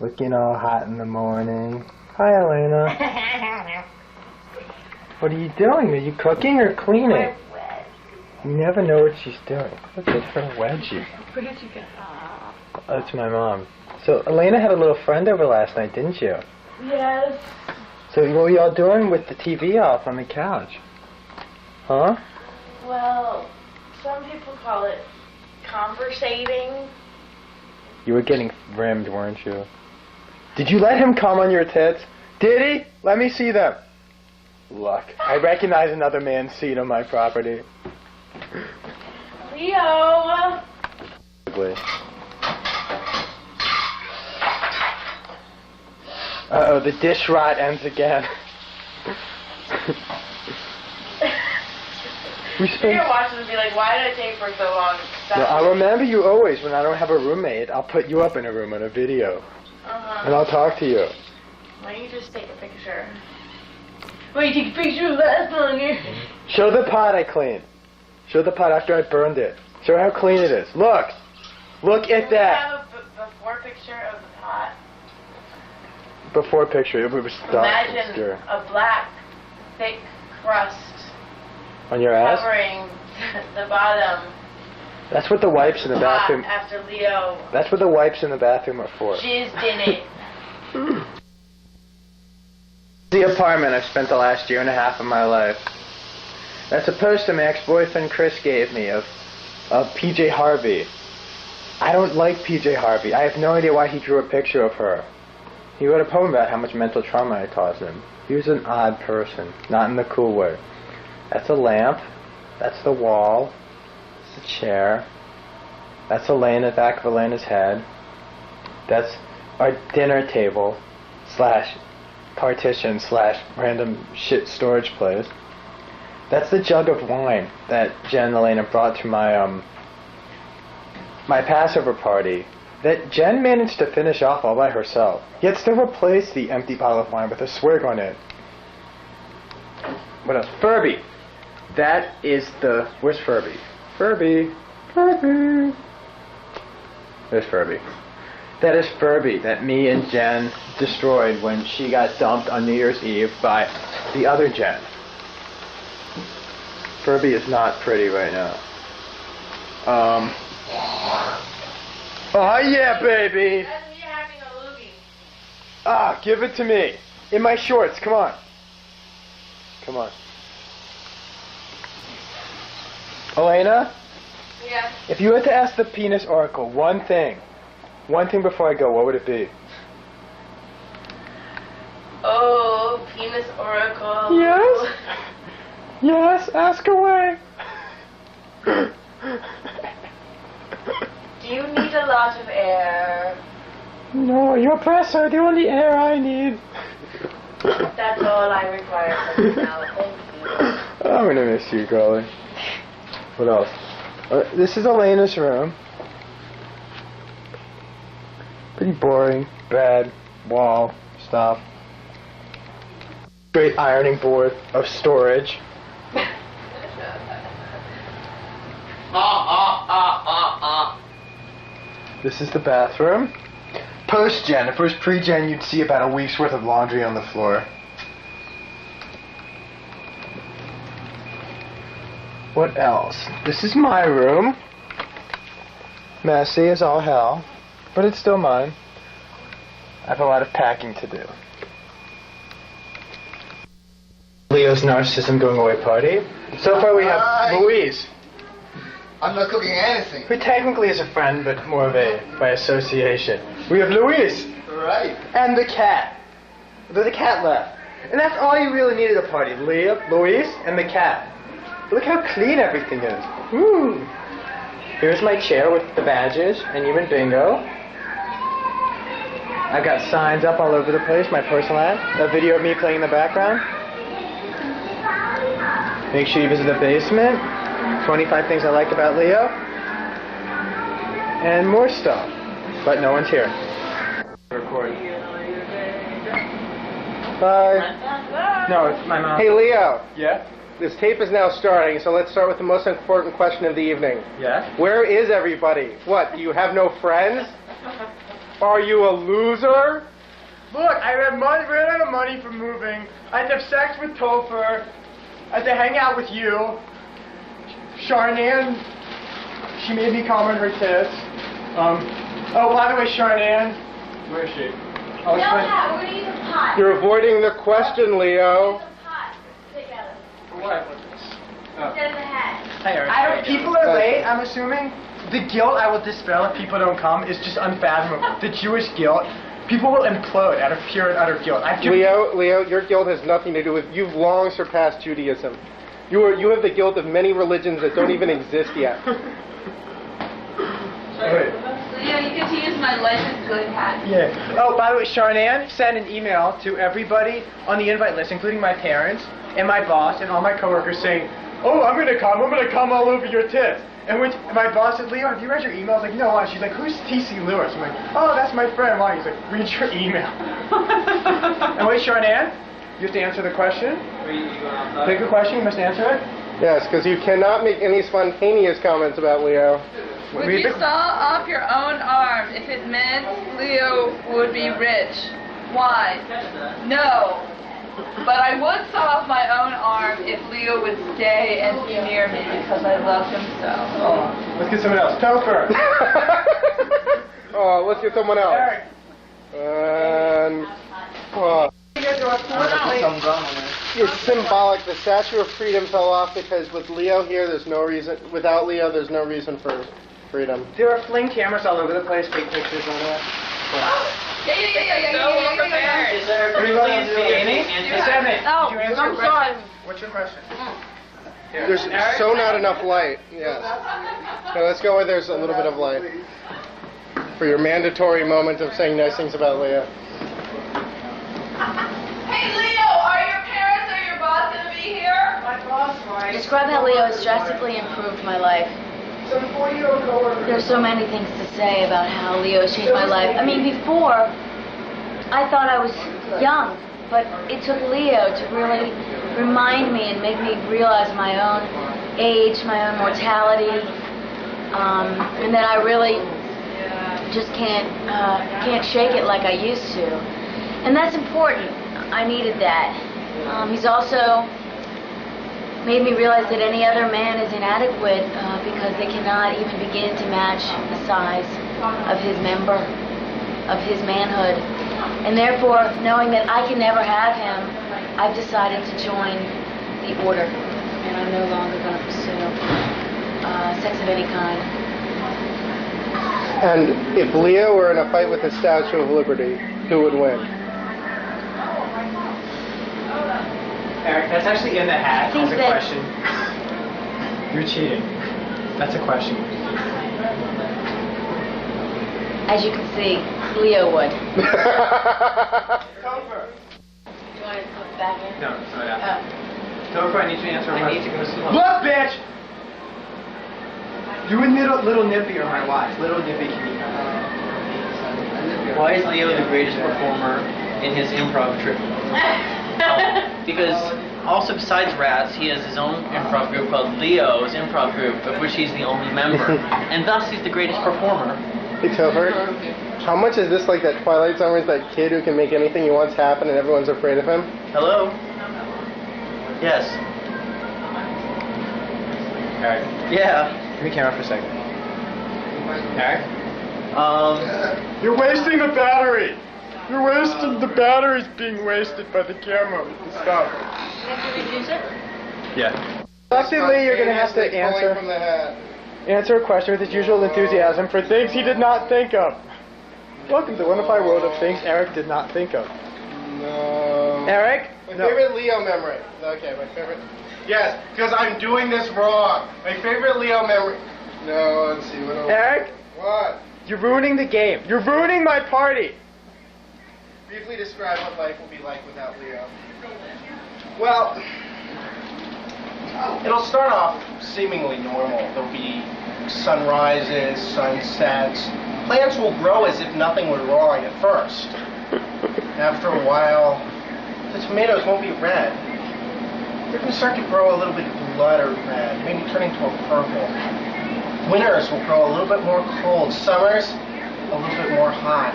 Looking all hot in the morning. Hi, Elena. What are you doing? Are you cooking or cleaning? You never know what she's doing. Look at her wedgie. Where did you get that? That's my mom. So, Elena had a little friend over last night, didn't you? Yes. So, what were y'all doing with the TV off on the couch? Huh? Well, some people call it conversating. You were getting rimmed, weren't you? Did you let him come on your tits? Did he? Let me see them. Look, I recognize another man's seat on my property. Leo! Uh-oh, the dish rot ends again. You're gonna watch this and be like, why did it take for so long? Well, I'll remember you always. When I don't have a roommate, I'll put you up in a room on a video. And I'll talk to you. Why don't you just take a picture? Why don't you take a picture of that longer? Show the pot I cleaned. Show the pot after I burned it. Show how clean it is. Look! Look at that! Can we have a before picture of the pot? Before picture, it was dark. Imagine a black, thick crust on your ass? covering the bottom. That's what the wipes in the bathroom. After Leo. That's what the wipes in the bathroom are for. Jizzed in it. The apartment I've spent the last year and a half of my life. That's a poster my ex-boyfriend Chris gave me of PJ Harvey. I don't like PJ Harvey. I have no idea why he drew a picture of her. He wrote a poem about how much mental trauma I caused him. He was an odd person, not in the cool way. That's a lamp. That's the wall. That's a chair. That's Elena, back of Elena's head. That's our dinner table slash partition slash random shit storage place. That's the jug of wine that Jen and Elena brought to my my Passover party that Jen managed to finish off all by herself, yet still replaced the empty bottle of wine with a swig on it. What else? Furby. That is the... Where's Furby? Furby. Furby. There's Furby. That is Furby that me and Jen destroyed when she got dumped on New Year's Eve by the other Jen. Furby is not pretty right now. Oh yeah, baby! That's me having a loogie. Ah, give it to me. In my shorts, come on. Come on. Elena? Yeah. If you had to ask the penis oracle one thing before I go, what would it be? Oh, penis oracle. Yes? Yes, ask away. Do you need a lot of air? No, your breasts are the only air I need. That's all I require from you now. Thank you. I'm gonna miss you, girlie. What else? This is Elena's room. Pretty boring. Bed, wall, stuff. Great ironing board of storage. This is the bathroom. Post-gen. If it was pre-gen, you'd see about a week's worth of laundry on the floor. What else? This is my room. Messy as all hell, but it's still mine. I have a lot of packing to do. Leo's Narcissism Going Away Party. So far we have Louise. I'm not cooking anything. Who technically is a friend, but more of a by association. We have Louise. Right. And the cat. The cat left. And that's all you really need at a party. Leah, Louise, and the cat. Look how clean everything is. Woo. Here's my chair with the badges and you and Bingo. I've got signs up all over the place, my personal ad. A video of me playing in the background. Make sure you visit the basement. 25 things I like about Leo. And more stuff. But no one's here. Record. Bye. No, it's my mom. Hey, Leo. Yeah? This tape is now starting, so let's start with the most important question of the evening. Yeah? Where is everybody? What, do you have no friends? Are you a loser? Look, I ran out of money for moving. I had to have sex with Topher. I had to hang out with you. Charnan, she made me come on her tits. Oh, by the way, Charnan, where is she? No, Pat, we're gonna use a pot. You're avoiding the question, Leo. Use a pot together. For what? Instead of the hat. I don't. People are late. I'm assuming the guilt I will dispel if people don't come is just unfathomable. The Jewish guilt. People will implode out of pure and utter guilt. Leo, your guilt has nothing to do with. You've long surpassed Judaism. You have the guilt of many religions that don't even exist yet. Leo, you get to use my life is good hat. Yeah. Oh, by the way, Charnan sent an email to everybody on the invite list, including my parents and my boss and all my coworkers, saying, "Oh, I'm gonna come all over your tits." And when my boss said, "Leo, have you read your email?" I was like, "No, why?" She's like, "Who's T.C. Lewis?" I'm like, "Oh, that's my friend." Why? He's like, "Read your email." And wait, Charnan, you have to answer the question. Pick a question, you must answer it. Yes, because you cannot make any spontaneous comments about Leo. Would you saw off your own arm if it meant Leo would be rich? Why? No. But I would saw off my own arm if Leo would stay and be near me because I love him so. Oh, let's get someone else. Topher. Oh, let's get someone else. Eric. And it's symbolic. The Statue of Freedom fell off because with Leo here, there's no reason. Without Leo, there's no reason for freedom. There are fling cameras all over the place. Take pictures on that. Yeah. Is there a please be Amy? Sammy, Oh, did you answer your question? What's your question? Here. There's so not enough light. Yes. So let's go where there's a little bit of light. For your mandatory moment of saying nice things about Leo. Hey Leo, are your parents or your boss going to be here? My boss, right? Describe how Leo has drastically improved my life. Some 40-year-old coworker. There's so many things to say about how Leo has changed my life. I mean, before, I thought I was young, but it took Leo to really remind me and make me realize my own age, my own mortality, and that I really just can't shake it like I used to. And that's important. I needed that. He's also made me realize that any other man is inadequate because they cannot even begin to match the size of his member, of his manhood. And therefore, knowing that I can never have him, I've decided to join the order. And I'm no longer going to pursue sex of any kind. And if Leo were in a fight with the Statue of Liberty, who would win? Eric, that's actually in the hat. That's a that- question. You're cheating. That's a question. As you can see, Leo would. Topher. Do you want to put back in? No, sorry. Topher, I need you to answer a I need question. to go slow. Look, bitch! You and little Nippy are my wives. Little Nippy can you Why is Leo the greatest performer in his improv troupe? Because also besides Rats, he has his own improv group called Leo's Improv Group, of which he's the only member, and thus he's the greatest performer. Hey, Topher, how much is this like that Twilight Zone with that kid who can make anything he wants happen and everyone's afraid of him? Hello? Yes. Eric, Yeah. give me the camera for a second. Eric? You're wasting the battery. You're wasting the battery's being wasted by the camera. Stop. Yeah. Reluctantly, you're going to have to Pulling from the hat. answer a question with his usual enthusiasm for things he did not think of. Welcome to the wonderful world of things Eric did not think of. No. Eric? My No. favorite Leo memory. Okay, my favorite. Yes, because I'm doing this wrong. My favorite Leo memory. No, let's see what else. Eric? What? You're ruining the game. You're ruining my party. Briefly describe what life will be like without Leo. Well, it'll start off seemingly normal. There'll be sunrises, sunsets. Plants will grow as if nothing were wrong at first. After a while, the tomatoes won't be red. They're going to start to grow a little bit blood or red, maybe turning to a purple. Winters will grow a little bit more cold. Summers, a a little bit more hot.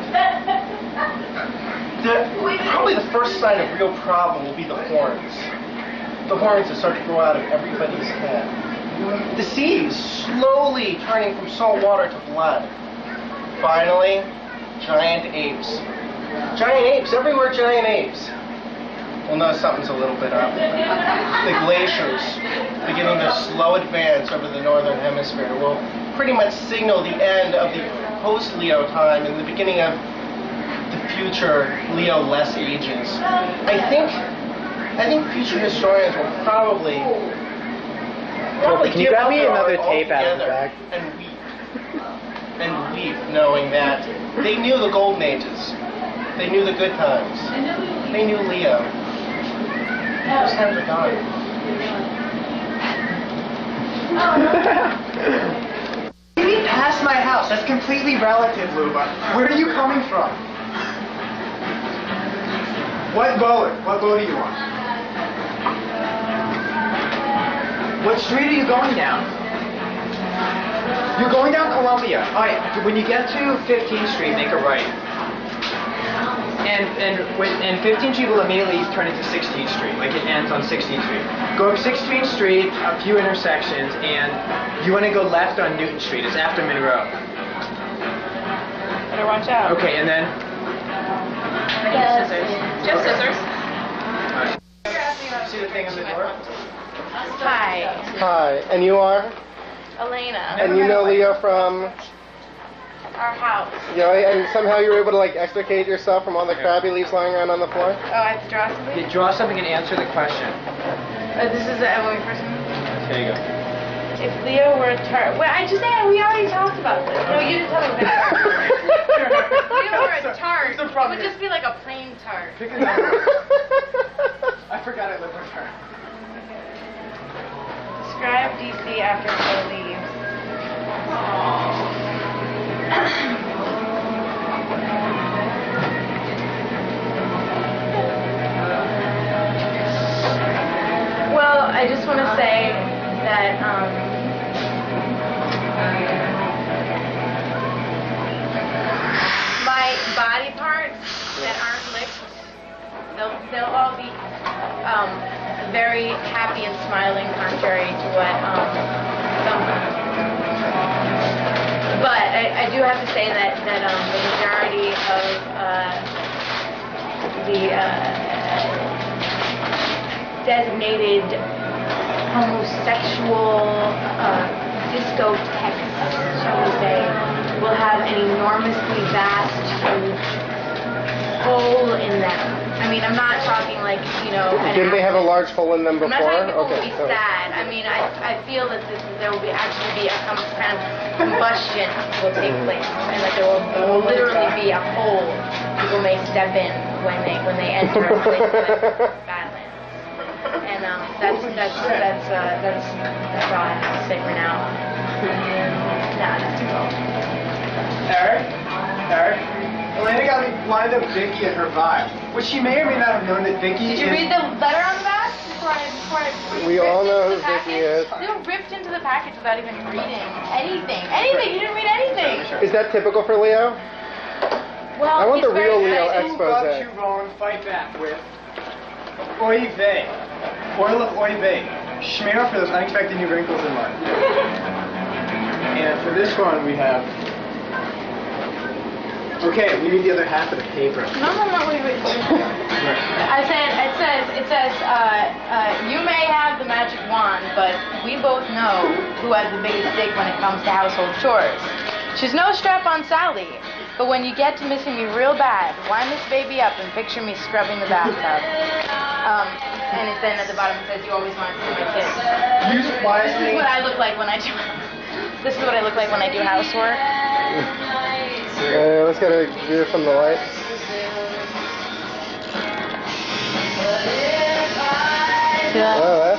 Probably the first sign of real problem will be the horns. The horns that start to grow out of everybody's head. The seas slowly turning from salt water to blood. Finally, giant apes. Giant apes, everywhere giant apes. We'll know something's a little bit up. The glaciers beginning their slow advance over the northern hemisphere will pretty much signal the end of the post-Leo time and the beginning of the future Leo-less ages. I think future historians will probably Can you give grab up me their another art tape out of the altogether bag? and weep knowing that they knew the golden ages. They knew the good times. They knew Leo. Those times are gone. You passed my house. That's completely relative, Luba. Where are you coming from? What boat? What boat are you on? What street are you going down? You're going down Columbia. All right. When you get to 15th Street, make a right. And 15th Street will immediately turn into 16th Street, like it ends on 16th Street. Go up 16th Street, a few intersections, and you want to go left on Newton Street. It's after Monroe. Better watch out. Okay, and then... Scissors. Just scissors. See the thing on the door? Hi, Hi, and you are? Elena. And you know Leo from... Our house. And somehow you were able to like extricate yourself from all the crabby leaves lying around on the floor? Oh, I have to draw something? You draw something and answer the question. This is when we first moved. There you go. If Leo were a tart... Wait, we already talked about this. No, you didn't tell me. If Leo were a tart, it would just be like a plain tart. Pick a number. I forgot I lived with her. Describe DC after Leo leaves. Well, I just want to say that my body parts that aren't licked, they'll all be very happy and smiling, contrary to what some. But I do have to say that the majority of the designated homosexual discotheques, shall we say, will have an enormously vast, huge hole in them. I mean, I'm not talking like, Didn't they have a large hole in them before? I'm not talking people will be sad. I mean, I feel that there will actually be a kind of combustion will take place, and that there will literally be a hole people may step in when they enter a place like Badlands. And that's all I have to say for now. Nah, that's all. Eric? Elena got me lined up Vicky and her vibe, which she may or may not have known that Vicky Did you read the letter on the back? Before We all know who Vicky is. You ripped into the package without even reading anything. Anything! You didn't read anything! Is that typical for Leo? Well, I want the he's real very Leo nice. expose. you wrong, fight back with oy vey. Oil of oy vey. Schmear for those unexpected new wrinkles in life. And for this one we have... Okay, we need the other half of the paper. No, wait. It says, you may have the magic wand, but we both know who has the biggest dick when it comes to household chores. She's no strap-on Sally, but when you get to missing me real bad, wind this baby up and picture me scrubbing the bathtub. And then at the bottom it says, you always want to see my kids. Use wisely. This is what I look like when I do. This is what I look like when I do housework. Let's get a view from the light. See that? Oh,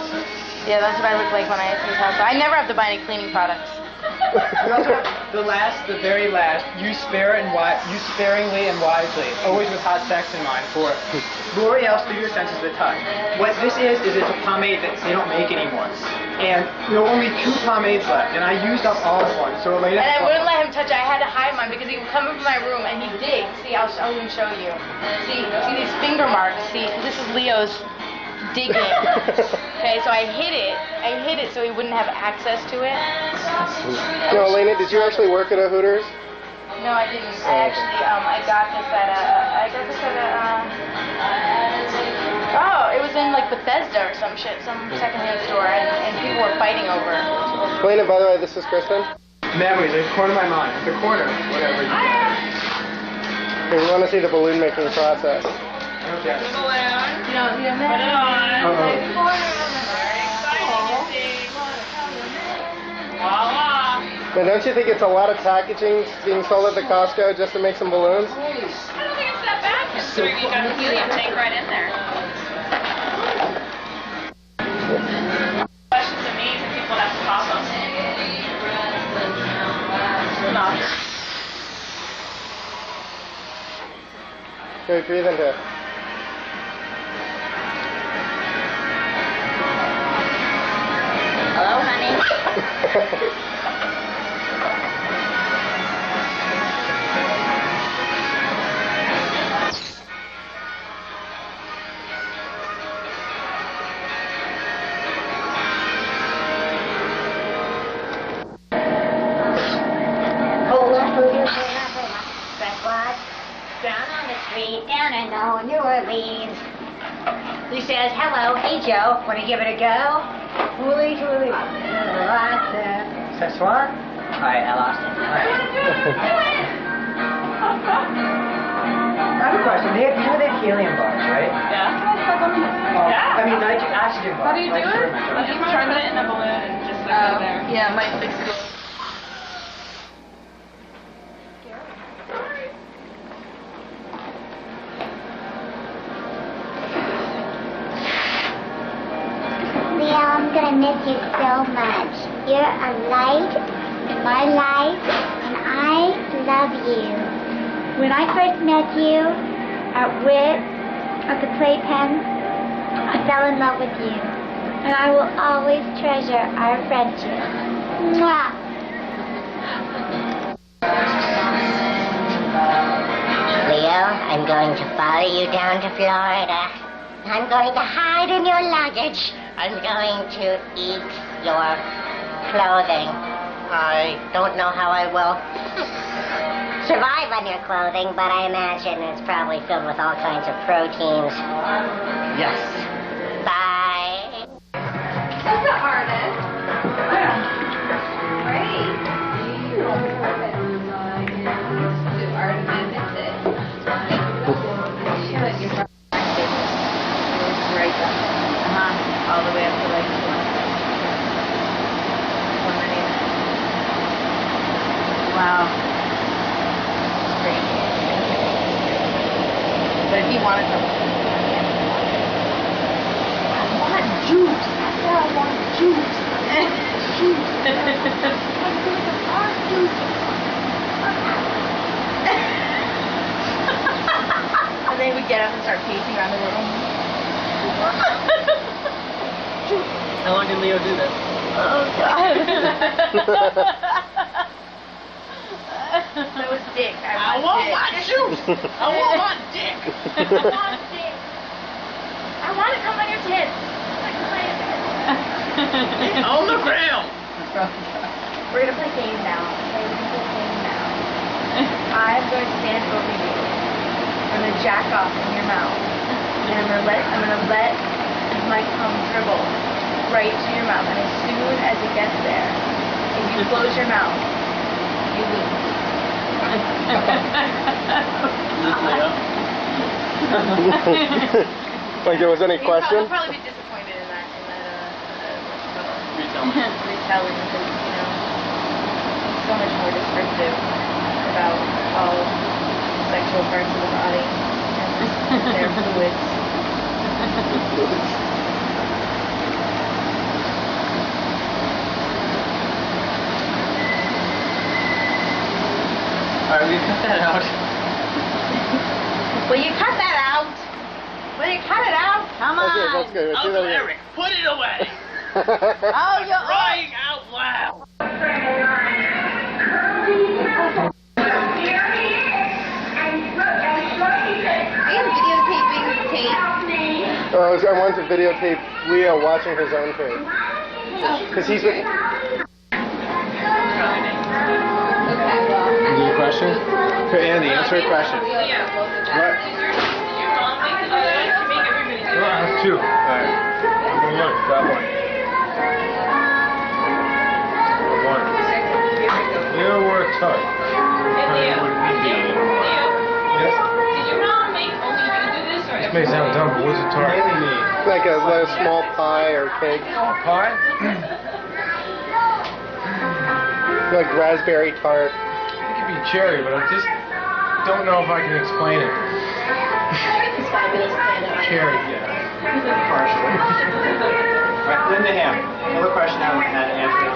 Yeah, that's what I look like when I do housework. I never have to buy any cleaning products. We also have the very last, use sparingly and wisely, always with hot sex in mind for L'Oreal Studio Senses the Touch. What this is it's a pomade that they don't make anymore. And there were only 2 pomades left, and I used up all of one, so Elena... And I wouldn't let him touch it. I had to hide mine because he would come into my room and he'd dig. See, I'll even show you. See these finger marks? See, this is Leo's digging. Okay, so I hid it so he wouldn't have access to it. No, Elena, did you actually work at a Hooters? No, I didn't. I actually, I got this at oh, it was in like Bethesda or some shit, some secondhand store, and people were fighting over it. Elena, by the way, this is Kristen. Memories, the corner of my mind. The corner, whatever. If you want to see the balloon making process. Okay. You know, put it on. Now, don't you think it's a lot of packaging being sold at the Costco just to make some balloons? I don't think it's that bad considering you got a helium tank right in there. Questions of me and people have to pop them. No. Good, breathe into it. Hello, honey. Down on the street, down in old New Orleans. He says, hello, hey Joe, want to give it a go? Wooly, wooly, C'est soir? Alright, I lost it. I have a question. They have helium bars, right? Yeah. I mean, oxygen bars. How do you do it? You just turn it in a balloon and just stick it there. Yeah, it might fix it. Leo, I'm gonna miss you so much. You're a light in my life, and I love you. When I first met you at WIT, at the Playpen, I fell in love with you. And I will always treasure our friendship. Mwah! Leo, I'm going to follow you down to Florida. I'm going to hide in your luggage. I'm going to eat your clothing. I don't know how I will survive on your clothing, but I imagine it's probably filled with all kinds of proteins. Yes. Bye. Who's the artist? Great. Do art and method. Right up. All the way up to like 199. Wow. Great. But if you wanted something, I want juice. That's what I want, juice. Juice. And then we get up and start pacing around the room. How long did Leo do that? Oh, God. That was dick. I want my juice. I want my dick. I want it. I want to come on your tits. On the ground. We're gonna play game now. I'm going to stand over you. I'm gonna jack off in your mouth. And I'm gonna let my cum dribble right to your mouth. And as soon as it gets there, if you close your mouth, you lose. Like there was any question? He'll probably be disappointed in that retelling because, you know, it's so much more descriptive about all sexual parts of the body and their fluids. Will you cut that out? Will you cut that out? Will you cut it out? Come on. That's good. Let's do that again. Eric, put it away! Oh, you're Crying out loud! I want to videotape Leo watching his own tape. Because he's with... Do you question? Andy, answer a question. What? I have two. Alright. Look, got one. One. You were a tug. How would we be? Yes? Did you not make only you do this, or This may sound dumb, but what's a tart? Like a small pie or cake. Pie? Like raspberry tart. It could be cherry, but I just don't know if I can explain it. Cherry, yeah. Partially. Right, Linda Ham. Another question I had to answer.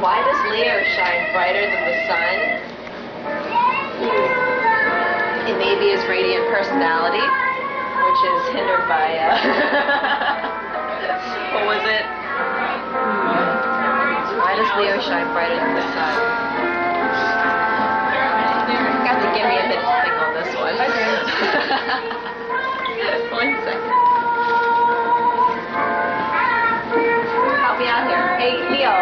Why does Leo shine brighter than the sun? It may be his radiant personality, which is hindered by, what was it? Why does Leo shine brighter than the sun? You have to give me a minute to think on this one. 1 second. Help me out here. Hey, Leo.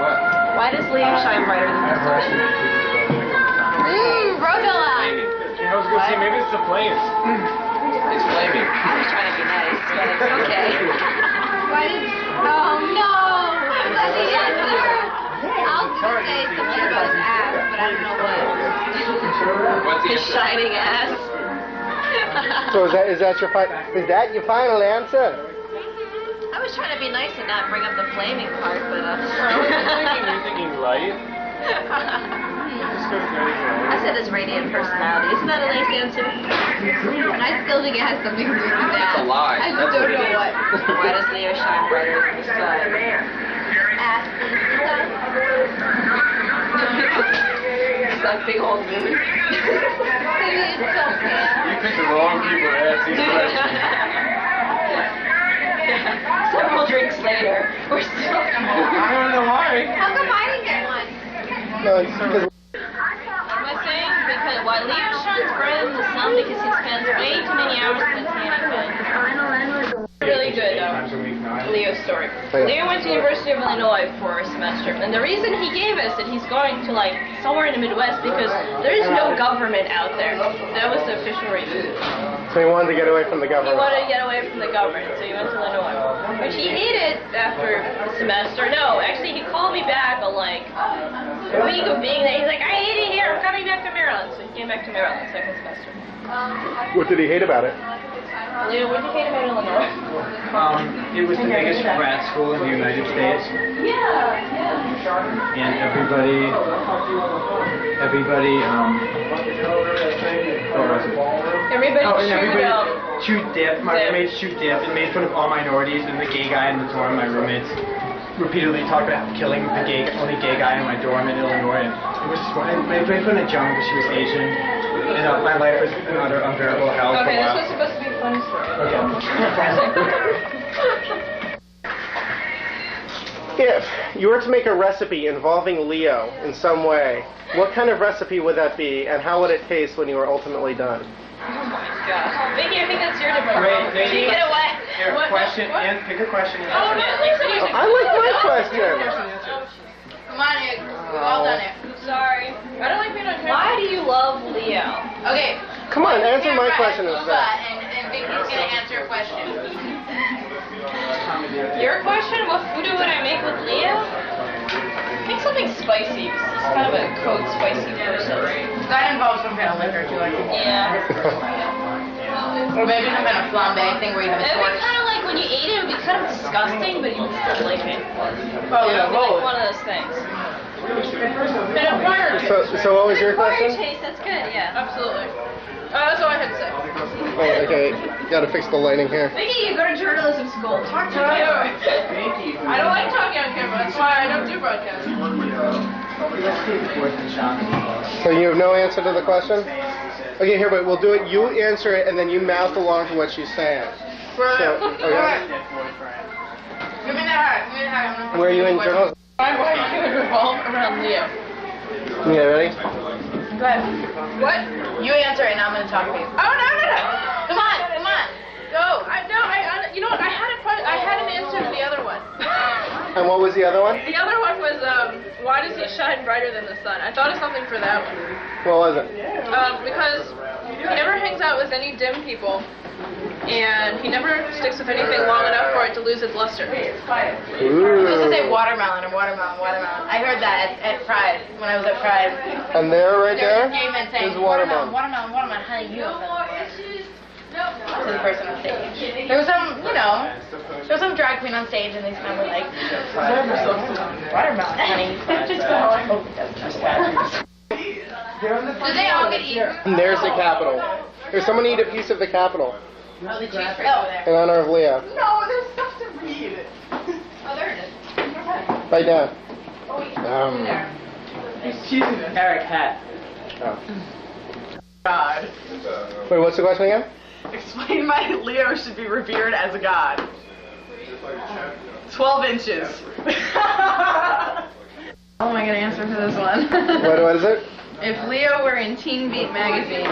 What? Why does Leo shine brighter than the sun? Rosella! I was going to say, maybe it's the flames. It's flaming. I was trying to be nice, but it's okay. Why did... Oh, no! That's the answer! I was going to say something about his ass, but I don't know what. His shining ass. So is that your final answer? I was trying to be nice and not bring up the flaming part, but You're thinking light? I said his radiant personality. Isn't that a nice answer? I still think it has something to do with that. It's a lie. I That's don't what it know is. what. Why does Leo shine brighter than the sun? Ass is the sun. It's that big old moon. Maybe it's so bad. You picked the wrong people to ask these questions. Several drinks later, we're still... I don't know why. How come I didn't get one? No, because What am I saying? Because why Leo shines brighter than the sun because he spends way too many hours in the tanning bed. Really good though. Leo's story. Leo went to University of Illinois for a semester, and the reason he gave us that he's going to like somewhere in the Midwest because there is no government out there. That was the official reason. so he wanted to get away from the He government. wanted to get away from the government, so he went to Illinois, which he hated after the semester. No, actually he called me back on like a week of being there. He's like, I hate it here. I'm coming back to Maryland. So he came back to Maryland second semester. What did he hate about it? Leo, what did you hate about Illinois? It was the biggest rat school in the United States. And everybody, Everybody chewed dip. My roommates chewed dip and made fun of all minorities and the gay guy in the dorm. My roommates repeatedly talked about killing the only gay guy in my dorm in Illinois. And it was just, my friend couldn't jump because she was Asian. And my life was an utter unbearable hell for a Okay, this while. was supposed to be a funny story. If you were to make a recipe involving Leo in some way, what kind of recipe would that be, and how would it taste when you were ultimately done? Oh my gosh. Vicky, I think that's your department. Wait, Take it away. Here, question, and pick a question. And Oh, no, like seriously. I like my question. Come on, Nick. We've all done it. Sorry. I don't like being on camera. Why do you love Leo? Okay. Come on, answer my Camera, question move instead. on, and Vicky's gonna answer a question. Your question? What food would I make with Leo? Make something spicy. Because he's kind of a code spicy person. That involves some kind of liquor too, I think. Yeah. Or maybe some kind of flambe thing where you have a It'd be torch. kind of like when you ate it, it would be kind of disgusting, but you would still like it. Oh, It yeah, would be like both. one of those things. And a fire taste. So what was your Fire question? taste, that's good, yeah. Absolutely. That's all I had to say. Oh, okay, gotta fix the lighting here. Mickey, you go to journalism school. Talk to me. I don't like talking on camera. That's why I don't do broadcast. So you have no answer to the question? Okay, here, but we'll do it. You answer it, and then you mouth along to what she's saying. Right. So, okay. Give me that hat. Give me that hat. Where are you in journalism? My life would revolve around Leo. Yeah, ready? Go ahead. What? You answer it and I'm going to talk to you. Oh, no. Come on, come on. Go. You know what? I had an answer to the other one. And what was the other one? The other one was, why does he shine brighter than the sun? I thought of something for that one. What was it? Because he never hangs out with any dim people, and he never sticks with anything long enough for it to lose its luster. You're supposed to say watermelon or watermelon. I heard that at Pride, when I was at Pride. And there, right there, gay men saying, is watermelon. watermelon, honey, you have to the person on stage. There was some, there was some drag queen on stage and they kind of were like, watermelon, honey. Do they all get eaten? And there's the Capitol. There's someone eat a piece of the Capitol Oh, the cheese right over there. in honor of Leo. No, there's stuff to read. Oh, there it is. Right down. She's an Eric hat. Oh. God. Wait, what's the question again? Explain why Leo should be revered as a god. 12 inches. How am I going to answer for this one? What is it? If Leo were in Teen Beat magazine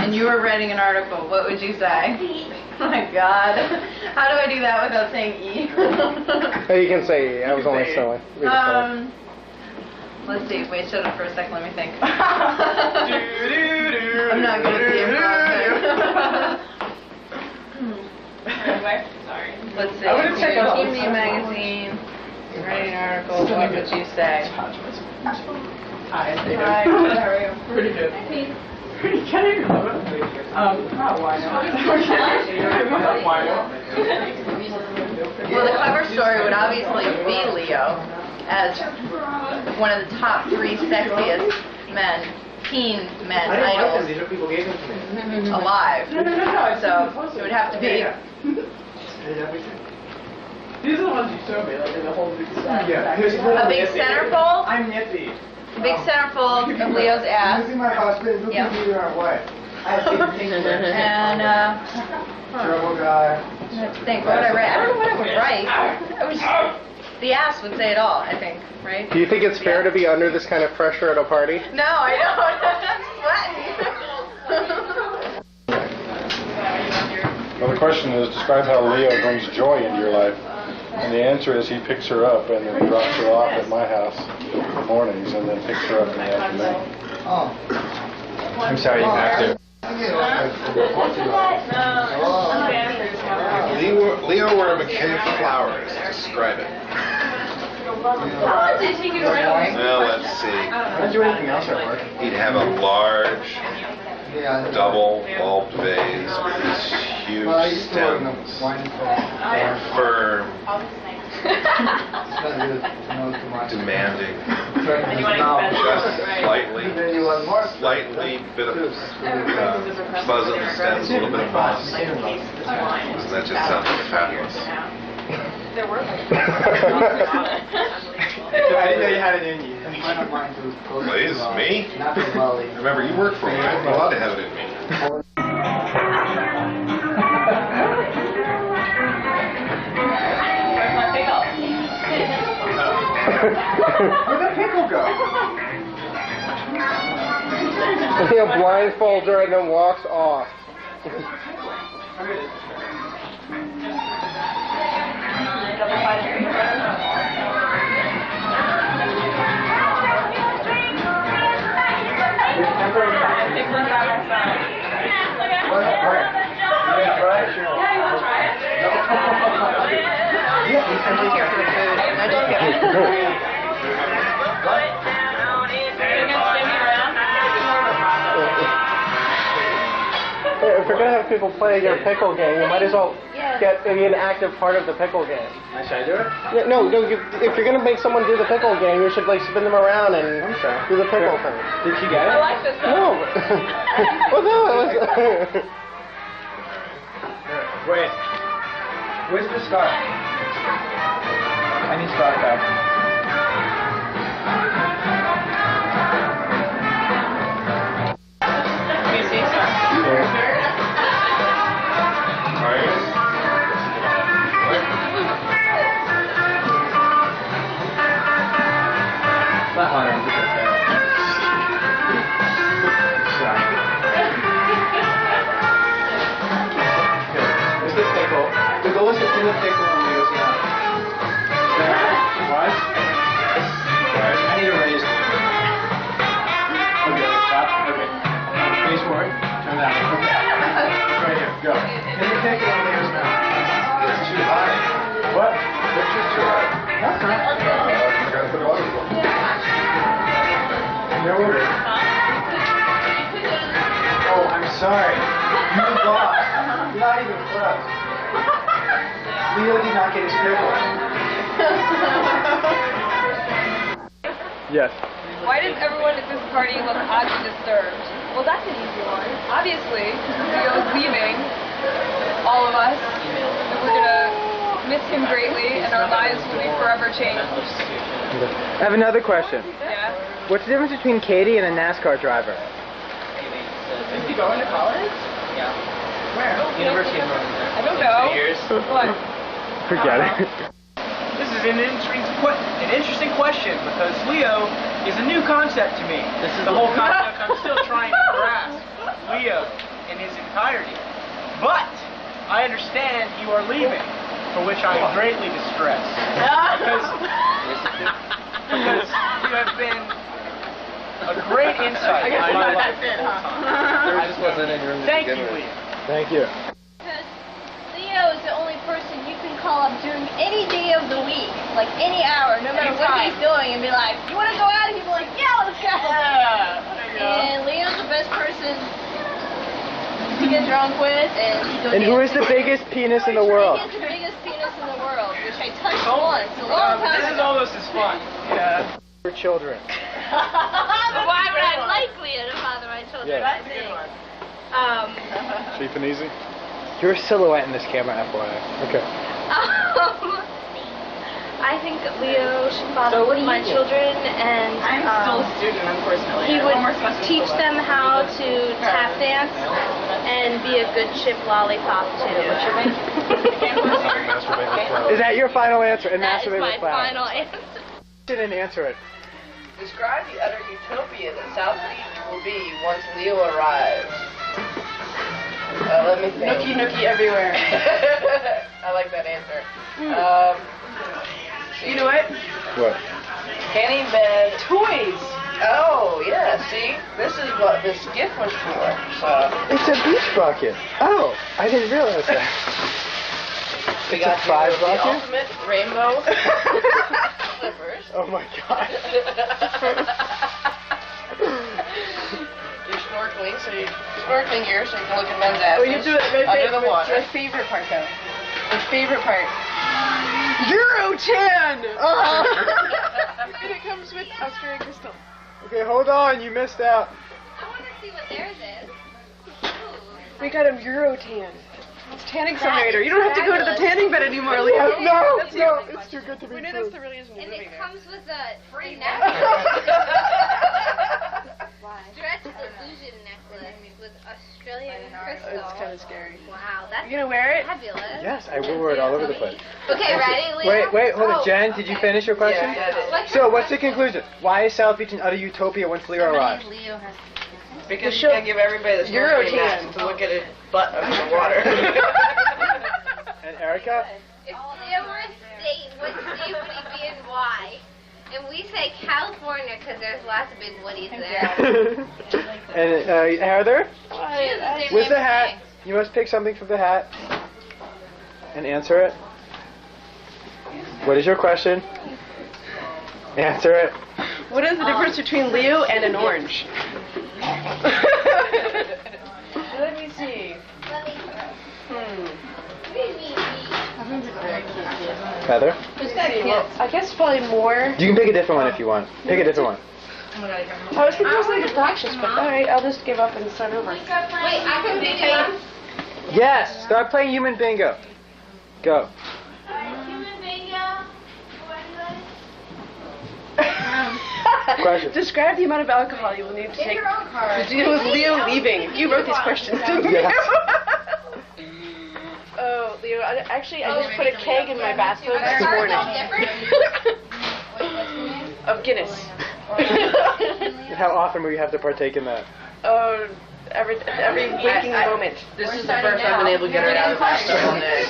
and you were writing an article, what would you say? Oh my God. How do I do that without saying E? Oh, you can say E. I was only silly. Let's see. Wait, shut up for a second. Let me think. I'm not good at the improv. Let's see. I would've checked out Teen Beat magazine, writing an article, what would you say? Hi, Hi, how are you? Pretty good. Pretty good. Not wino. Well, the cover story would obviously be Leo as one of the top 3 sexiest men, teen men idols alive. So it would have to be. These are the ones you showed me, like in the whole big stack. Yeah. A big centerfold. I'm nippy. Big centerfold of Leo's ass. my husband. Yep. What? And Trouble guy. let's think. What would I write? I don't know what I would write. The ass would say it all, I think, right? Do you think it's fair to be under this kind of pressure at a party? No, I don't. I'm sweating. Well, the question is, describe how Leo brings joy into your life. And the answer is he picks her up and then drops her off at my house in the mornings and then picks her up in the afternoon. I'm sorry, you have to. Leo wore a bouquet of flowers. Describe it. Well, let's see. He'd have a large, double bulbed vase with these huge stems, firm, demanding, just slightly bit of fuzz on the stems, a little bit of moss. So that just sounds fabulous. I didn't know you had it in you. Please, me? Remember, you work for me. I'm allowed to have it in me. Where'd the pickle go? Leo blindfolds her and then walks off. I'm just here for the food. I'm just here for the food. If we're gonna have people play your pickle game, you might as well be an active part of the pickle game. Should I do it? Yeah, no, if you're gonna make someone do the pickle game, you should like spin them around and do the pickle thing. Did she get it? I like this. No. Well, no, it was. Wait. Where's the scarf? I need scarf back. Where's the pickle? The goal is to pin the pickle on Leo's mouth. What? I need a razor. Okay, stop. Okay. Face forward. Turn that way. Okay. Right here. Go. Pin the pickle on Leo's mouth. It's too high. What? Picture's too high. That's not. I gotta put it on. No order. Oh, I'm sorry. You lost. Not even close. Leo did not get his pickle. Yes. Why does everyone at this party look oddly disturbed? Well, that's an easy one. Obviously, Leo's leaving all of us, and we're gonna miss him greatly, and our lives will be forever changed. I have another question. Yeah. What's the difference between Katie and a NASCAR driver? Is he going to college? Yeah. Where? University of Northern. I don't know. Years. What? Forget it. This is an interesting question because Leo is a new concept to me. This is the whole concept I'm still trying to grasp Leo in his entirety. But I understand you are leaving, for which I am greatly distressed. Because you have been a great insight in my life. There just wasn't any room to Thank begin you, with. Leo. Thank you. Because Leo is the only person you can call up during any day of the week, like any hour, no matter what he's doing, and be like, "You want to go out?" And he'll be like, "Yeah, let's go." And Leo's the best person to get drunk with, And who is the biggest penis in the world? He is the biggest penis in the world, which I touched once a long time This is ago. almost as fun. Yeah. For children. Why would I like Leo to father my children? Yeah. I think. Cheap and easy? You're a silhouette in this camera, FYI. Okay. I think Leo should father my children, and I'm still a student, unfortunately. he would teach them how to tap dance and be a good chip lollipop too. Is that your final answer? And That is masturbate my with flowers. final answer. Didn't answer it. Describe the utter utopia that South Beach will be once Leo arrives. Let me think. Nookie everywhere. I like that answer. You know what? What? Candy bed. Toys. Oh, yeah, see? This is what this gift was for. So It's a beach bucket. Oh, I didn't realize that. we It's got a prize the bucket? ultimate rainbow slippers. Oh my god. You're snorkeling, so you're snorkeling here so you can look at men's asses. Oh, you do it under the water. My favorite part, though. My favorite part. Euro 10! And it comes with Australian crystal. Okay, hold on. You missed out. I want to see what theirs is. We got a Euro tan. It's tanning simulator. You don't have to go to the tanning bed anymore, Leo. No, it's too good to be We know true. that's the real reason And we're it living comes with a there. stretch illusion necklace with Australian crystal. It's kind of scary. Wow, that's You gonna wear it? fabulous. Yes, I will wear it all over the place. Okay, ready, Leo? Wait, hold on. Jen, did you finish your question? Yeah, So, what's the conclusion? Why is South Beach an utter utopia once Leo arrives? Leo has. because you can't give everybody the Euro tan to look at his butt under the water. And Erica? If Leo were a state, what state would he be and why? And we say California because there's lots of big woodies there. And Heather? Choose With the hat, you must pick something from the hat and answer it. What is your question? Answer it. What is the difference between Leo and an orange? Let me see. Let me Hmm. What do you mean? feather? I guess probably more. You can pick a different one if you want. Pick a different one. I was confused obnoxious, but alright, I'll just give up and start over. Wait, I can dictate. Yes! Start playing human bingo. Go. Question. Describe the amount of alcohol you will need to take to deal with Leo leaving. You wrote these questions, didn't you? Yes. Oh, Leo, I just put a keg in my bathtub this morning. Of Guinness. How often will you have to partake in that? Oh, every waking moment. This is the first I've been able to get her out of the bathtub all day.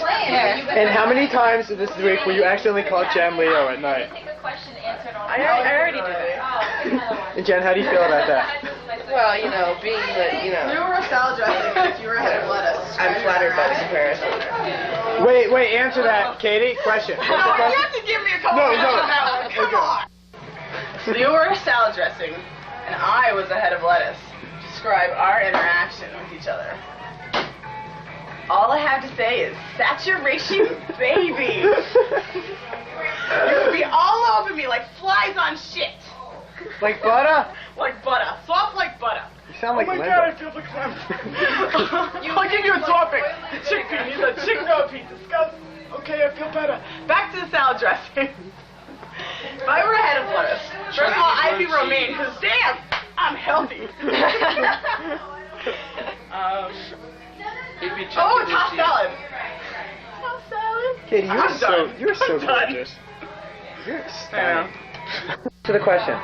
And how many times this week will you accidentally call Jen Leo at night? I already did it. And Jen, how do you feel about that? Well, you know, being that, you know. You were salad dressing if you were ahead of lettuce. I'm flattered by the comparison. Wait, answer that, Katie. Question. What's the You question? have to give me a couple No. minutes on that one. Come on. You were salad dressing, and I was a head of lettuce. Describe our interaction with each other. All I have to say is saturation, baby. You would be all over me like flies on shit. Like butter? Like butter. Soft like butter. You sound like Linda. God, I feel like I'll give you a topic. Chickpea. He's a chickpea. Disgusting. Okay, I feel better. Back to the salad dressing. If I were a head of lettuce, first of all, I'd be romaine, because damn, I'm healthy. Tossed salad. Tossed salad? Katie, I'm done. you're so I'm done. gorgeous. You're stunning. To the question.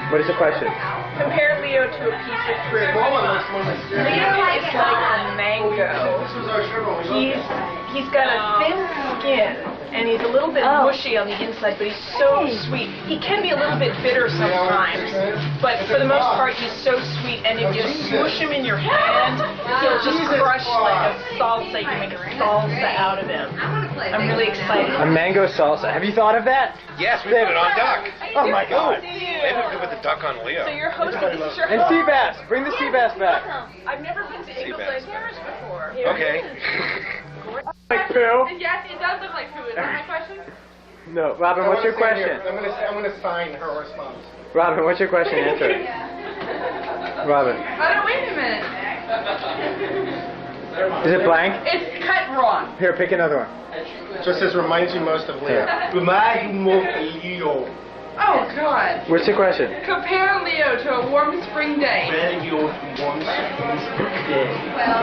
What is the question? Compare Leo to a piece of fruit. Leo is like a mango. He's got a thin skin, and he's a little bit mushy on the inside, but he's so sweet. He can be a little bit bitter sometimes, but for the most part, he's so sweet, and if you smush him in your hand, he'll just crush like a salsa. You can make a salsa out of him. I'm really excited. A mango salsa. Have you thought of that? Yes, we put it on duck. Oh my god. Maybe we could put the duck on Leo. So you're hosting. This is your And host. sea bass. Bring the sea bass back. I've never been to Ingleside Parish before. Okay. Like poo? Yes, it does look like poo. Is that my question? No. Robin, what's your question? I'm gonna sign her response. Robin, what's your question? Answer it. Robin. Oh, no, wait a minute. Is it blank? It's cut wrong. Here, pick another one. Just says reminds you most of Leo. Leo. Oh, God. What's the question? Compare Leo to a warm spring day.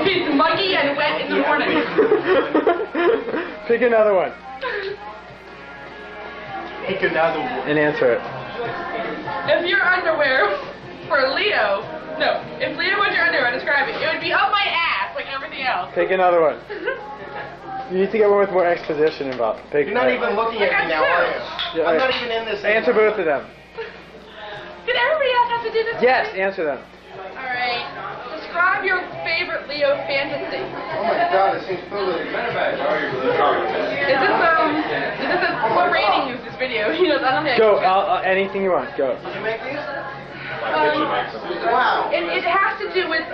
He's muggy and wet in the morning. Pick another one. Pick another one. And answer it. If your underwear for Leo, no, if Leo was your underwear, describe it. It would be up my ass like everything else. Pick another one. You need to get one with more exposition involved. Pick You're not even looking at me now, are you? Yeah, I'm not even in this. Answer both of them. Did everybody else have to do this? Yes, answer them. Alright. Describe your favorite Leo fantasy. Oh my god, it seems totally. What rating is this video? You know, I don't think Go. Anything you want. Go. Did you make these? Wow. It has to do with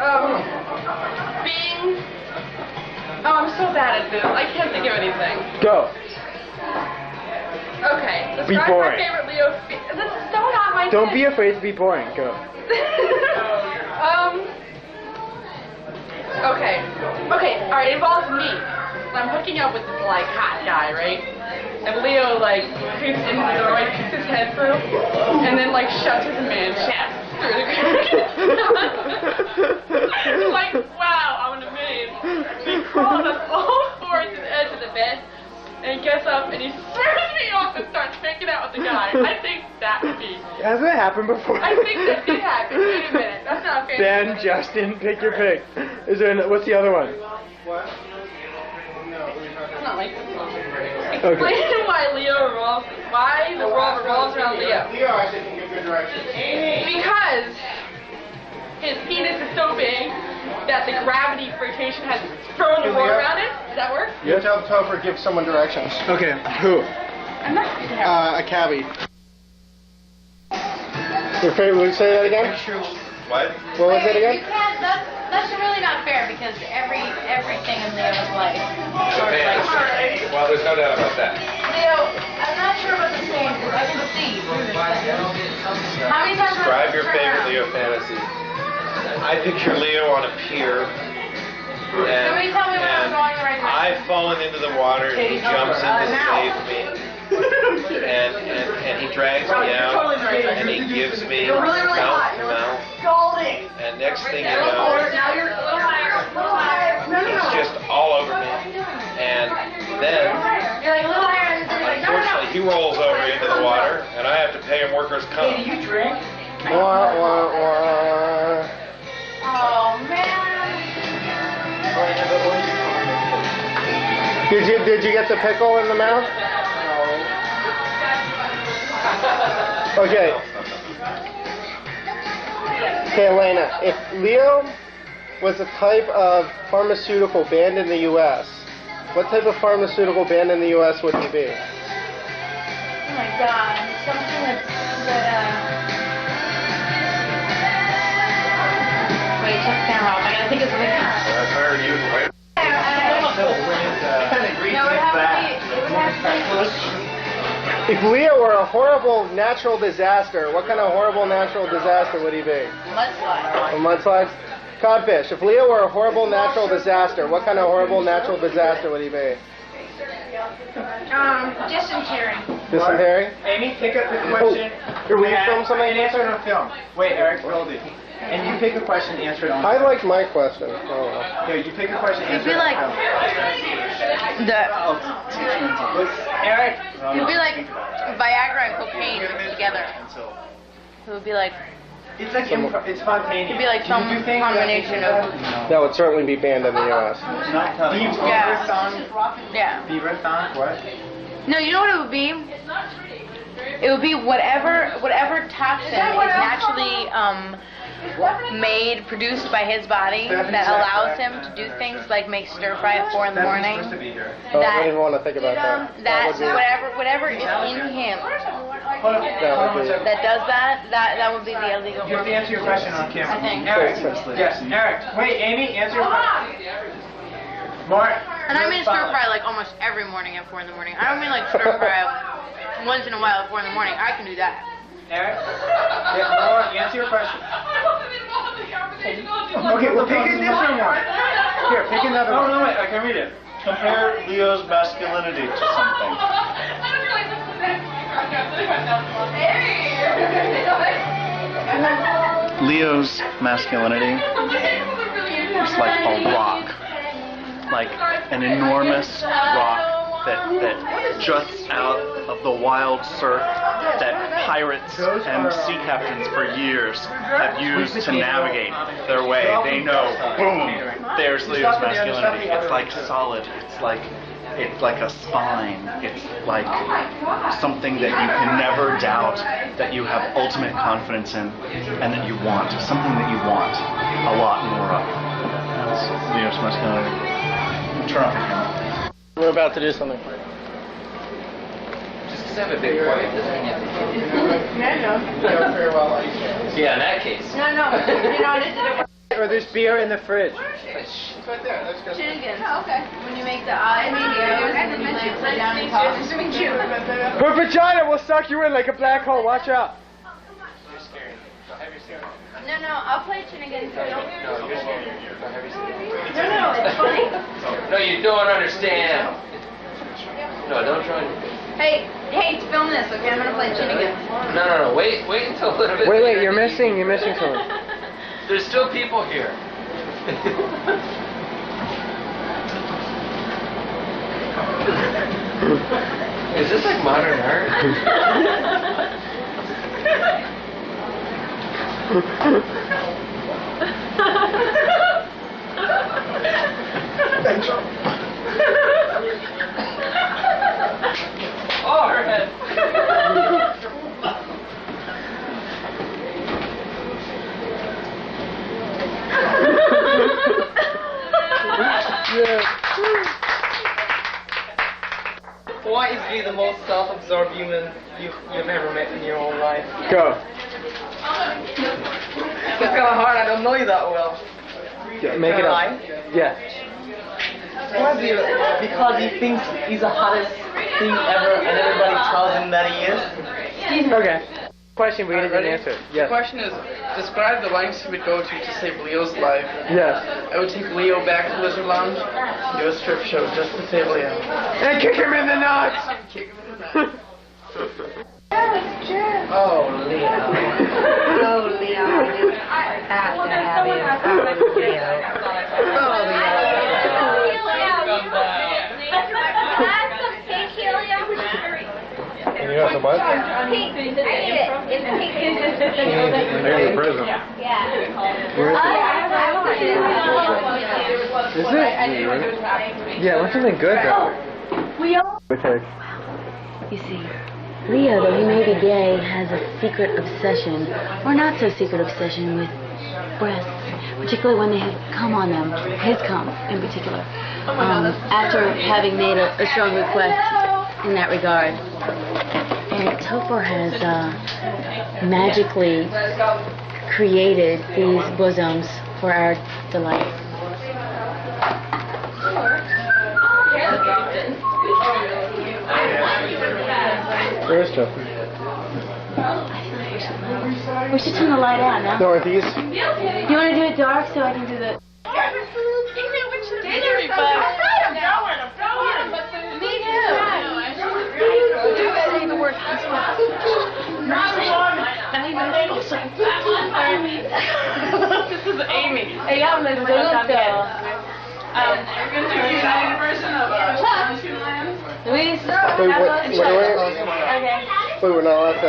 being. Oh, I'm so bad at this. I can't think of anything. Go. Okay. Be Describe boring. my favorite Leo. This is so not my Don't thing. be afraid to be boring. Go. Okay. Okay. All right. It involves me. I'm hooking up with this like hot guy, right? And Leo like creeps into the doorway, peeks his head through, and then like shoves his man chest through the It's like, wow, I'm an amazing. He crawls up all fours to the edge of the bed, and gets up and he throws me off and starts making out with the guy. I think that would be. Hasn't it happened before? I think that did happen. Wait a minute. That's not fair. Dan, Justin, pick your pick. Is there? What's the other one? What? It's not like this one. Okay. Explain why the world revolves around Leo. Leo, I think, in a good direction. Because his penis is so big that the gravity friction has thrown the world around it. Does that work? You tell Topher give someone directions. Okay. Who? I'm not supposed to have. A cabbie. Your favorite? Say that again. What? What was it again? You can't. That's really not fair because everything in Leo's life. Well, there's no doubt about that. Leo, I'm not sure about the same. I can see. How many times? Describe your favorite Leo fantasy. I picture Leo on a pier. Somebody tell me when I'm going the right direction. I've fallen into the water and he jumps in to save me. And he drags me out and he gives me mouth to mouth. And next thing you know, he's just all over me. And then, unfortunately, he rolls over into the water and I have to pay him workers' comp. Hey, do you drink? Wah, wah, wah. Oh, man. Did you get the pickle in the mouth? Okay. Okay, Elena, if Leo was a type of pharmaceutical banned in the U.S., what type of pharmaceutical banned in the U.S. would he be? Oh my God, something wait, check the camera off. I gotta think of something else. That's hard to use the way. If Leo were a horrible natural disaster, what kind of horrible natural disaster would he be? Mudslide. A mudslide? Codfish. If Leo were a horrible natural disaster, what kind of horrible natural disaster would he be? Dysentery. Dysentery? Amy, pick up the question. Here, will you film something? And answer it on film. Wait, Eric, hold it. And you pick a question, answer it on I film. like my question. Oh. Here, you pick a question, It'd answer be it on like film. Eric. It'd be like Viagra and cocaine together. It would be like. It's like it's spontaneous. It'd be like some combination of. That would certainly be banned in the U.S. Yeah. Beaver thong? What? No, you know what it would be? It would be whatever toxin is naturally produced by his body that allows him to do things like make stir fry at 4 in the morning. Oh, I don't even want to think about that. That whatever is in him that does that would be the illegal. You have to answer your question on camera. I think. Eric. Yes, Eric. Wait, Amy, answer your question. Mark. And I mean stir fry like almost every morning at 4 in the morning. I don't mean like stir fry once in a while at 4 in the morning. I can do that. Eric? Yeah, Mark, answer your question. Okay, well pick a different one. Here, pick another one. No, wait, I can read it. Compare Leo's masculinity to something. Leo's masculinity is like a rock. Like an enormous rock that juts out of the wild surf that pirates and sea captains for years have used to navigate their way. They know, boom, there's Leo's masculinity. It's like solid. It's like a spine. It's like something that you can never doubt, that you have ultimate confidence in, and that you want. Something that you want a lot more of. That's Leo's masculinity. Turn off the camera. We're about to do something. Just because I have a big party doesn't mean you have to kill it. Yeah, in that case. No, you know, this is a Or there's beer in the fridge. It's right there. Let's go. Chicken. Oh, okay. When you make the eyes, and then you lay down and talk. Nice to meet you. Her vagina will suck you in like a black hole. Watch out. You're scared. Don't have your scared. No, I'll play Chinnigan. No, you're scared. Don't have your scared. No, it's funny. No, you don't understand. No, don't try. Hey, film this, okay? I'm gonna play Chinnigan. No. Wait until a little bit. Wait, you're missing something. There's still people here. Is this like modern art? Oh, her head. Why is he the most self-absorbed human you've ever met in your whole life? Go. It's kind of hard. I don't know you that well. Yeah, make it up. Lie? Yeah. Because he thinks he's the hottest thing ever, and everybody tells him that he is. Okay. Question, we didn't answer. The Yes. question is, describe the lengths you would go to save Leo's life. Yes. I would take Leo back to Lizard Lounge, do a strip show just to save Leo. And kick him in the nuts! Oh, Leo. Oh, Leo, I just have to have you. Oh, Leo. And you have some what? Pink. I need it. It's pink. There's the present. Where is it? Yeah, I want something good though. You see, Leo, though he may be gay, has a secret obsession, or not so secret obsession, with breasts, particularly when they have cum on them, his cum in particular, after having made a strong request in that regard. And Topher has magically created these bosoms for our delight. Where's Jeff? We should turn the light on now. No, are these? You want to do it dark so I can do the... This is Amy. Hey, I'm going to do it. We're going to do a United version of Frontierland. Luis? Okay. Wait, we're not allowed to...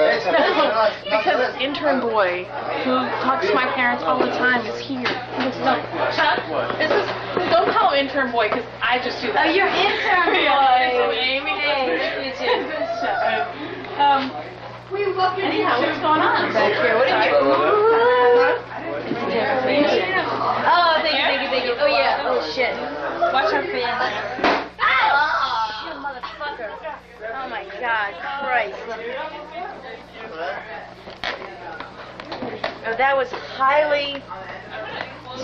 Because intern boy, who talks to my parents all the time, is here. No, Chuck, don't call him intern boy, because I just do that. Oh, you're intern boy. So Amy, Hey, you too. anyhow, what's going on back here? What are you? Oh, thank you. Oh, yeah. Oh, shit. Watch our fans. Oh, shit, motherfucker. Oh, my God. Christ. Oh, that was highly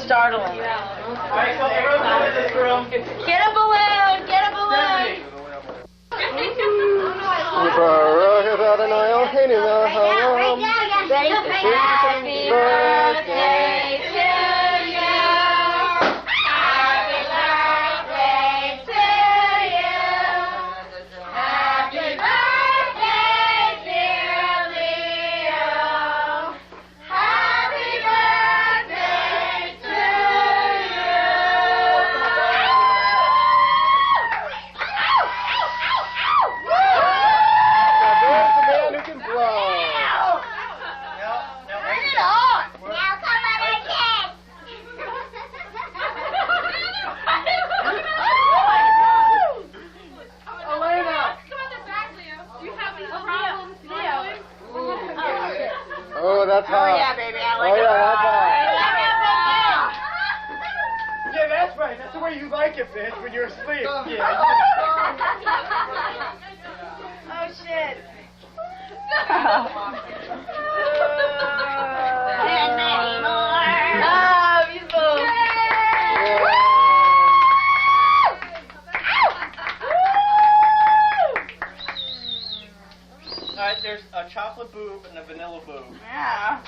startling. Alright, so everyone out of this room. Get a balloon! Get a balloon! Happy birthday to you. Happy birthday to you. Happy birthday, dear Leo. Happy birthday to There's the man who can blow. Turn it on. Now come on again. Elena! Come on the back, Leo. Do you have these problems, Leo? Oh, that's hot. Oh, yeah, baby. I like Oh, it. yeah, that's hot. Yeah, that's right. That's the way you like it, bitch, when you're asleep. Yeah. Oh, shit. And many more. Oh, beautiful. Alright, there's a chocolate boob and a vanilla boob. Yeah.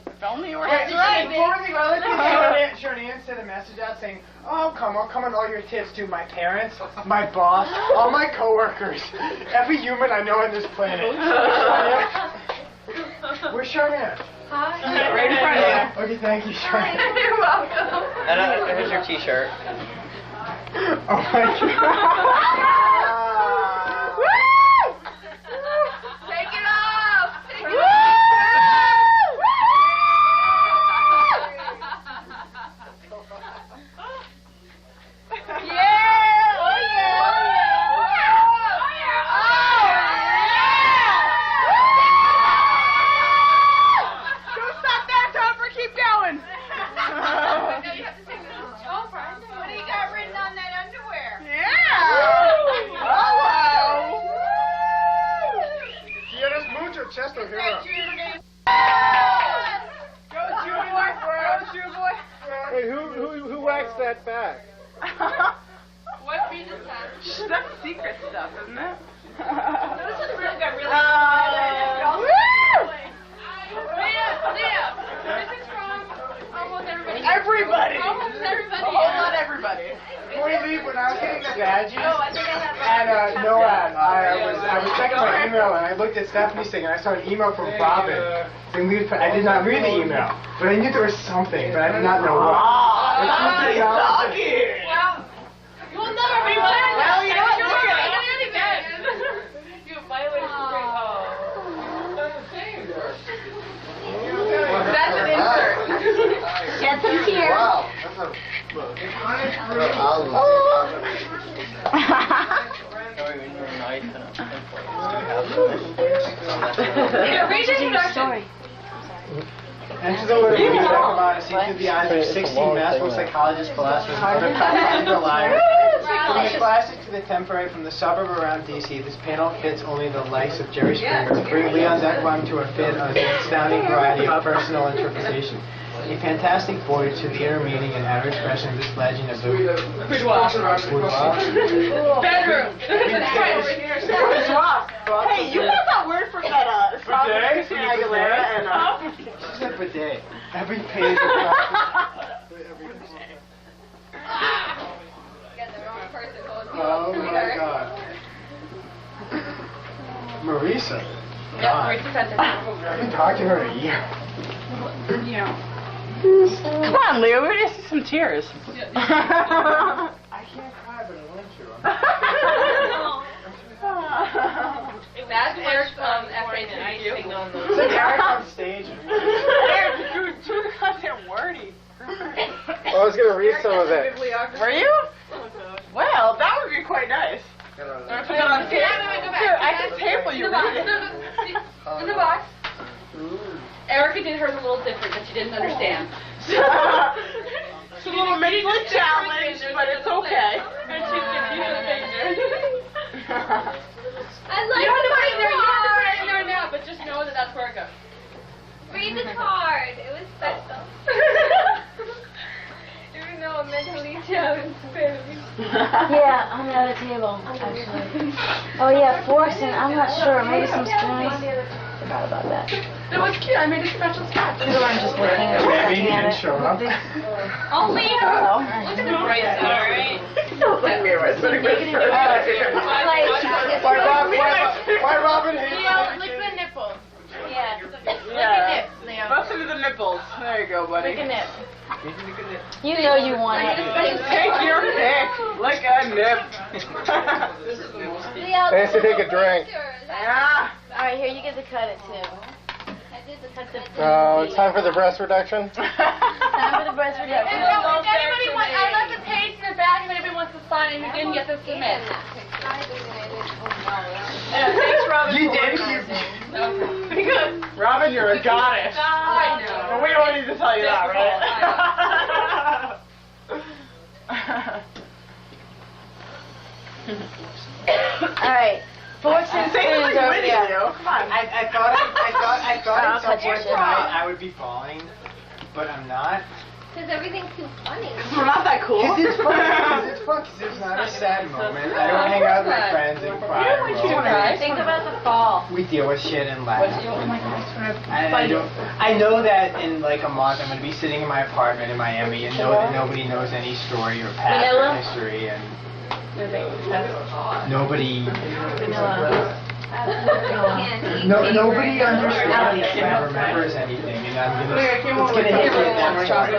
If only you were That's right, Before we go, let's get Shirley send a message out saying, oh, come on, all your tips to my parents, my boss, all my coworkers, every human I know on this planet. Where's Charmaine? Hi. Right in front of you. Okay, thank you, Charmaine. You're welcome. And here's your t-shirt. Oh my god. Take it off. Take it Chester hero. Hey, who waxed that back? What be the time? That's secret stuff, isn't it? Everybody! Almost everybody. A whole lot everybody. Before you leave, when I was getting the badges, and no ad, I was checking my email and I looked at Stephanie's thing and I saw an email from Robin. Saying I did not read the email, but I knew there was something, but I did not know what. Well, you'll never be better. Well, you know what? You're Look at really bad. You violated the great. That's an insert. Get some tears. Wow. Read your introduction. Enter the word of about see through the eyes of 16 masterful psychologists, philosophers, and other pathfinder liars. From the classic to the temporary, from the suburb around D.C., this panel fits only the likes of Jerry Springer to bring Leon's Ekblom to a fit of an astounding variety of personal interpretation. A fantastic voyage to the inner meaning and outer expression of this legend of the Boudoir. Bedroom. Hey, you got that word from that Christina Aguilera and she said bidet. Every page Oh my god. Marisa. God. I haven't talked to her in a year. Yeah. Come on, Leo, we're gonna see some tears. I can't cry, but I want to. That's Eric's FAQ on the. It's like Eric on stage. Eric, you're too goddamn wordy. I was going to read some of it. Were you? Well, that would be quite nice. Put that on tape. Here, I can tape while you read it. In the box. Erica did hers a little different, but she didn't understand. It's a little mentally challenged, but it's okay. And she's giving you the picture. I like You don't have to the put it there. You don't have to put it card. there now, but just know that that's where it goes. Read the card. It was special. Even though I'm mentally challenged, baby. Yeah, on the other table, actually. Oh yeah, forks and I'm not sure, maybe some spoons. Forgot about that. It was cute. I made a special sketch. People aren't just looking at it. Maybe you didn't show up. Only you. Look at the bright side, alright? Why Robin hates Leo, lick the nipple. Yeah. Lick a nip, Leo. Both of the nipples. There you go, buddy. Lick a nip. You know you want it. Take your pick. Lick a nip. Nice to take a drink. Yeah. Alright, here, you get to cut it too. Oh, it's time for the breast reduction? Time for the breast reduction. If anybody wants, I left a page in the back if anybody wants to sign and you didn't get to submit. Thanks, Robin. You did? Pretty good. Robin, you're a goddess. I know. But we don't need to tell you that, right? Alright. Forks and spoons over there. Come on. I thought I'll at some cut your point shit. tonight I would be falling, but I'm not. Because everything's too funny. We're not that cool. Because it's fun. Because it's not a sad moment. I don't hang out with my friends and cry. Think about the fall. We deal with shit and laugh. I know that in like a month I'm going to be sitting in my apartment in Miami and know that nobody knows any story or past or history and nobody nobody understands and remembers anything, and I'm gonna it's gonna hit me next time.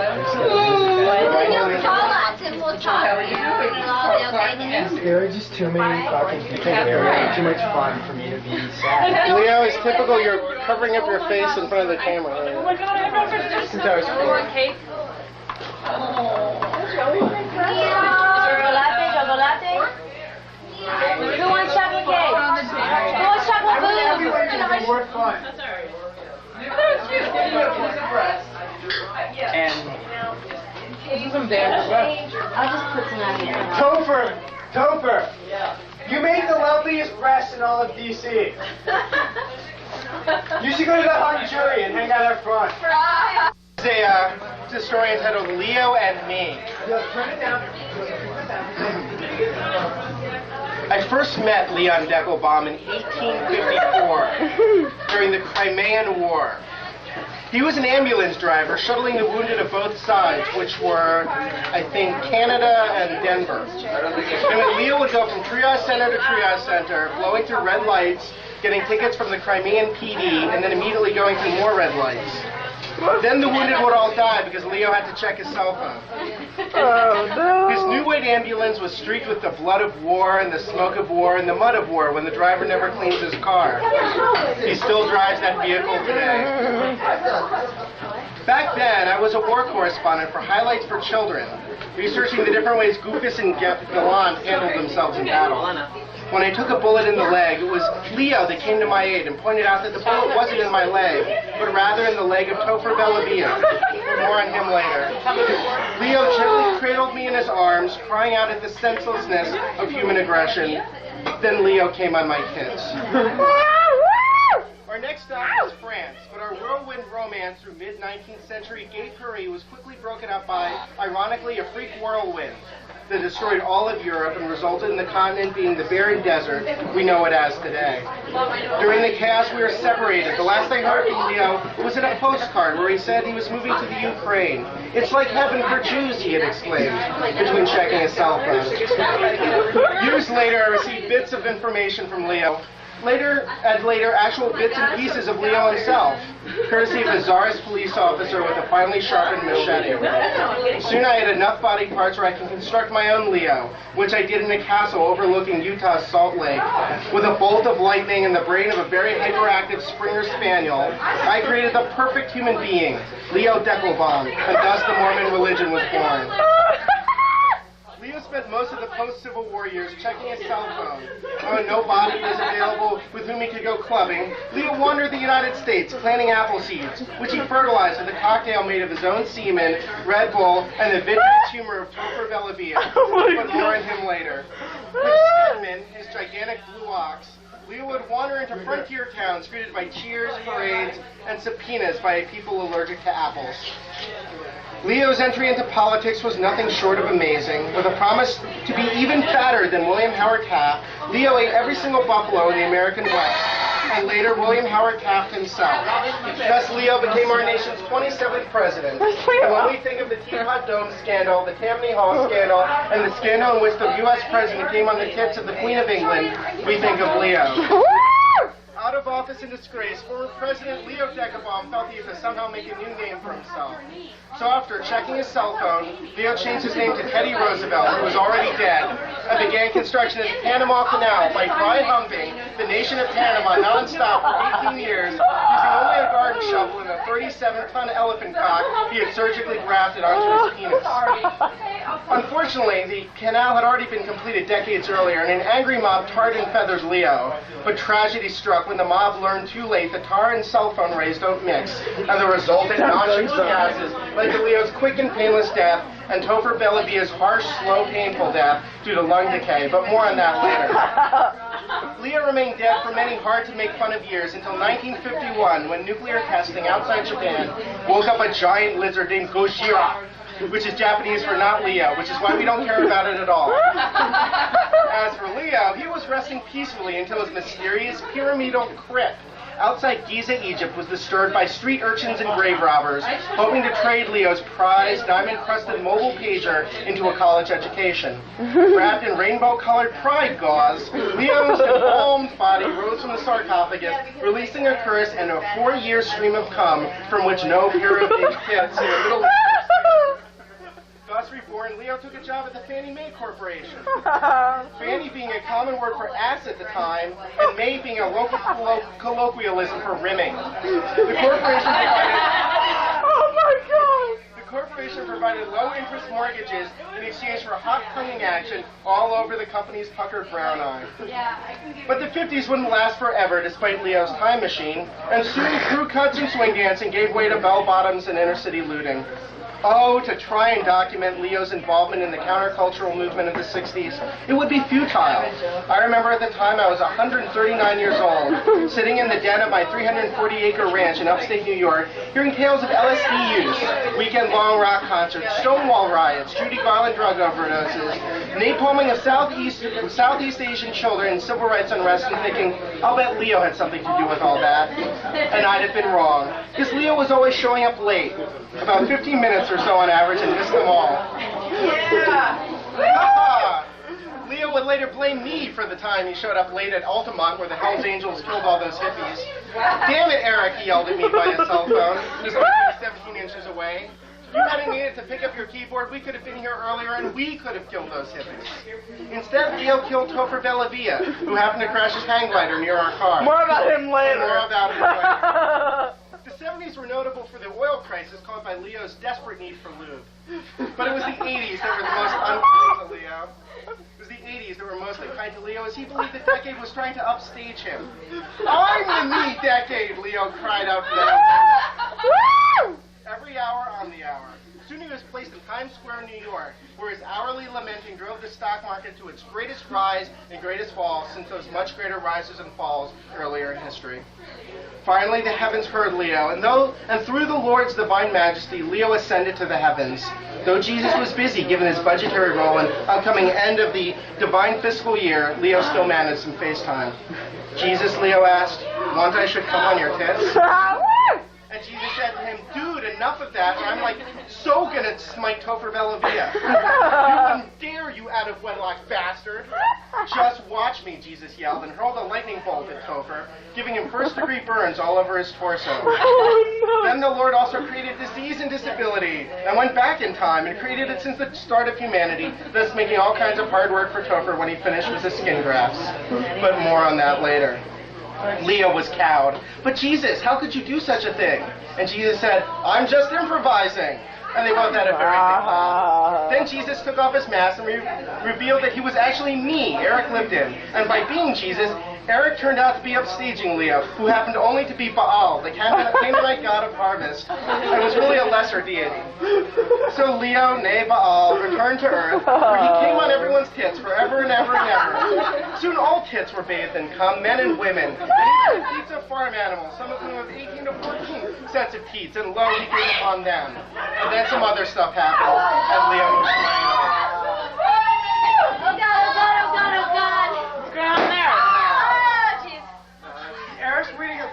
You'll call us and we'll talk to you. We'll all be okay. There are just too many fucking people. They're way too much fun for me to be sad. Leo, it's typical you're covering up your face in front of the camera. Oh my god, I got this. Since I was four. Cake. Chocolate? Who wants chocolate cake? Who wants chocolate Everyone's gonna be more fun. That's alright. And I'll just put some out here. Topher, you make the loveliest breasts in all of DC. You should go to the hung jury and hang out up front. It's a story entitled Leo and Me. Yeah, turn it down. I first met Leon Deckelbaum in 1854 during the Crimean War. He was an ambulance driver shuttling the wounded of both sides, which were, I think, Canada and Denver. And when Leo would go from triage center to triage center, blowing through red lights, getting tickets from the Crimean PD, and then immediately going through more red lights. Then the wounded would all die because Leo had to check his cell phone. Oh, no. His new weight ambulance was streaked with the blood of war and the smoke of war and the mud of war when the driver never cleans his car. He still drives that vehicle today. Back then, I was a war correspondent for Highlights for Children, researching the different ways Goofus and Gallant handled themselves in battle. When I took a bullet in the leg, it was Leo that came to my aid and pointed out that the bullet wasn't in my leg, but rather in the leg of Topher Bellavia. More on him later. Leo gently cradled me in his arms, crying out at the senselessness of human aggression. Then Leo came on my kids. Our next stop was France, but our whirlwind romance through mid-19th century gay Paris was quickly broken up by, ironically, a freak whirlwind that destroyed all of Europe and resulted in the continent being the barren desert we know it as today. During the chaos, we were separated. The last I heard from Leo was in a postcard where he said he was moving to the Ukraine. It's like heaven for Jews, he had exclaimed, between checking his cell phone. Years later, I received bits of information from Leo. Later, actual bits and pieces of Leo himself, courtesy of a czarist police officer with a finely sharpened machete. Soon I had enough body parts where I can construct my own Leo, which I did in a castle overlooking Utah's Salt Lake. With a bolt of lightning and the brain of a very hyperactive Springer Spaniel, I created the perfect human being, Leo Deckelbaum, and thus the Mormon religion was born. Leo spent most of the post-Civil War years checking his cell phone. When no body was available with whom he could go clubbing, Leo wandered the United States, planting apple seeds, which he fertilized with a cocktail made of his own semen, Red Bull, and the vitreous humor of Topher Bellavia. But more on him later. With Stedman, his gigantic blue ox, Leo would wander into frontier towns greeted by cheers, parades, and subpoenas by a people allergic to apples. Leo's entry into politics was nothing short of amazing. With a promise to be even fatter than William Howard Taft, Leo ate every single buffalo in the American West, and later William Howard Taft himself. Thus, Leo became our nation's 27th president. And when we think of the Teapot Dome scandal, the Tammany Hall scandal, and the scandal in which the U.S. president came on the tips of the Queen of England, we think of Leo. Out of office in disgrace, former President Leo Deckelbaum felt he had to somehow make a new name for himself. So after checking his cell phone, Leo changed his name to Teddy Roosevelt, who was already dead, and began construction of the Panama Canal by dry humping the nation of Panama nonstop for 18 years, using only a garden shovel and a 37-ton elephant cock he had surgically grafted onto his penis. Unfortunately, the canal had already been completed decades earlier, and an angry mob tarred and feathered Leo. But tragedy struck when the mob learned too late that tar and cell phone rays don't mix, and the resultant noxious gases led to Leo's quick and painless death, and Topher Bellavia's harsh, slow, painful death due to lung decay, but more on that later. Leo remained dead for many hard-to-make-fun-of years until 1951, when nuclear testing outside Japan woke up a giant lizard named Gojira, which is Japanese for not Leo, which is why we don't care about it at all. As for Leo, he was resting peacefully until his mysterious pyramidal crypt outside Giza, Egypt, was disturbed by street urchins and grave robbers, hoping to trade Leo's prized diamond-crusted mobile pager into a college education. Wrapped in rainbow-colored pride gauze, Leo's embalmed body rose from the sarcophagus, releasing a curse and a 4-year stream of cum from which no pair of big tits in the Middle East. Thus reborn, Leo took a job at the Fannie Mae Corporation. Fannie being a common word for ass at the time, and Mae being a local colloquialism for rimming. The corporation provided low-interest mortgages in exchange for hot-tonguing action all over the company's puckered brown eye. But the 50s wouldn't last forever, despite Leo's time machine, and soon crew cuts and swing dancing gave way to bell-bottoms and inner-city looting. Oh, to try and document Leo's involvement in the countercultural movement of the 60s, it would be futile. I remember at the time I was 139 years old, sitting in the den of my 340-acre ranch in upstate New York, hearing tales of LSD use, weekend-long rock concerts, Stonewall riots, Judy Garland drug overdoses, napalming of Southeast Asian children, and civil rights unrest, and thinking, I'll bet Leo had something to do with all that. And I'd have been wrong. Because Leo was always showing up late, about 15 minutes or so on average, and missed them all. Yeah! Leo would later blame me for the time he showed up late at Altamont where the Hells Angels killed all those hippies. Damn it, Eric, he yelled at me by his cell phone, just 17 inches away. You hadn't needed to pick up your keyboard, we could have been here earlier and we could have killed those hippies. Instead, Leo killed Topher Bellavia, who happened to crash his hang glider near our car. More about him later. More about him later. The 70s were notable for the oil crisis caused by Leo's desperate need for lube. But it was the 80s that were the most unkind to Leo. It was the 80s that were mostly kind to Leo, as he believed the decade was trying to upstage him. I'm the me decade, Leo cried out loud. Every hour on the hour. Soon he was placed in Times Square, New York, where his hourly lamenting drove the stock market to its greatest rise and greatest fall since those much greater rises and falls earlier in history. Finally, the heavens heard Leo, and through the Lord's divine majesty, Leo ascended to the heavens. Though Jesus was busy, given his budgetary role and upcoming end of the divine fiscal year, Leo still managed some FaceTime. Jesus, Leo asked, want I should come on your tits? And Jesus said to him, dude, enough of that, or I'm like so gonna smite Topher Bellavia. You wouldn't dare, you out-of-wedlock bastard. Just watch me, Jesus yelled, and hurled a lightning bolt at Topher, giving him first-degree burns all over his torso. Then the Lord also created disease and disability, and went back in time and created it since the start of humanity, thus making all kinds of hard work for Topher when he finished with his skin grafts. But more on that later. Leo was cowed. But Jesus, how could you do such a thing? And Jesus said, I'm just improvising. And they both had a very big laugh. Then Jesus took off his mask and revealed that he was actually me, Eric Lipton. And by being Jesus, Eric turned out to be upstaging Leo, who happened only to be Baal, the Canaanite god of harvest, and was really a lesser deity. So Leo, nay Baal, returned to earth, where he came on everyone's tits forever and ever and ever. Soon all tits were bathed in cum, men and women, and even the teats of farm animals, some of whom have 18 to 14 sets of teats, and lo, he came upon them. And then some other stuff happened, and Leo was flying off. Oh God. What's going on there? Eric's reading a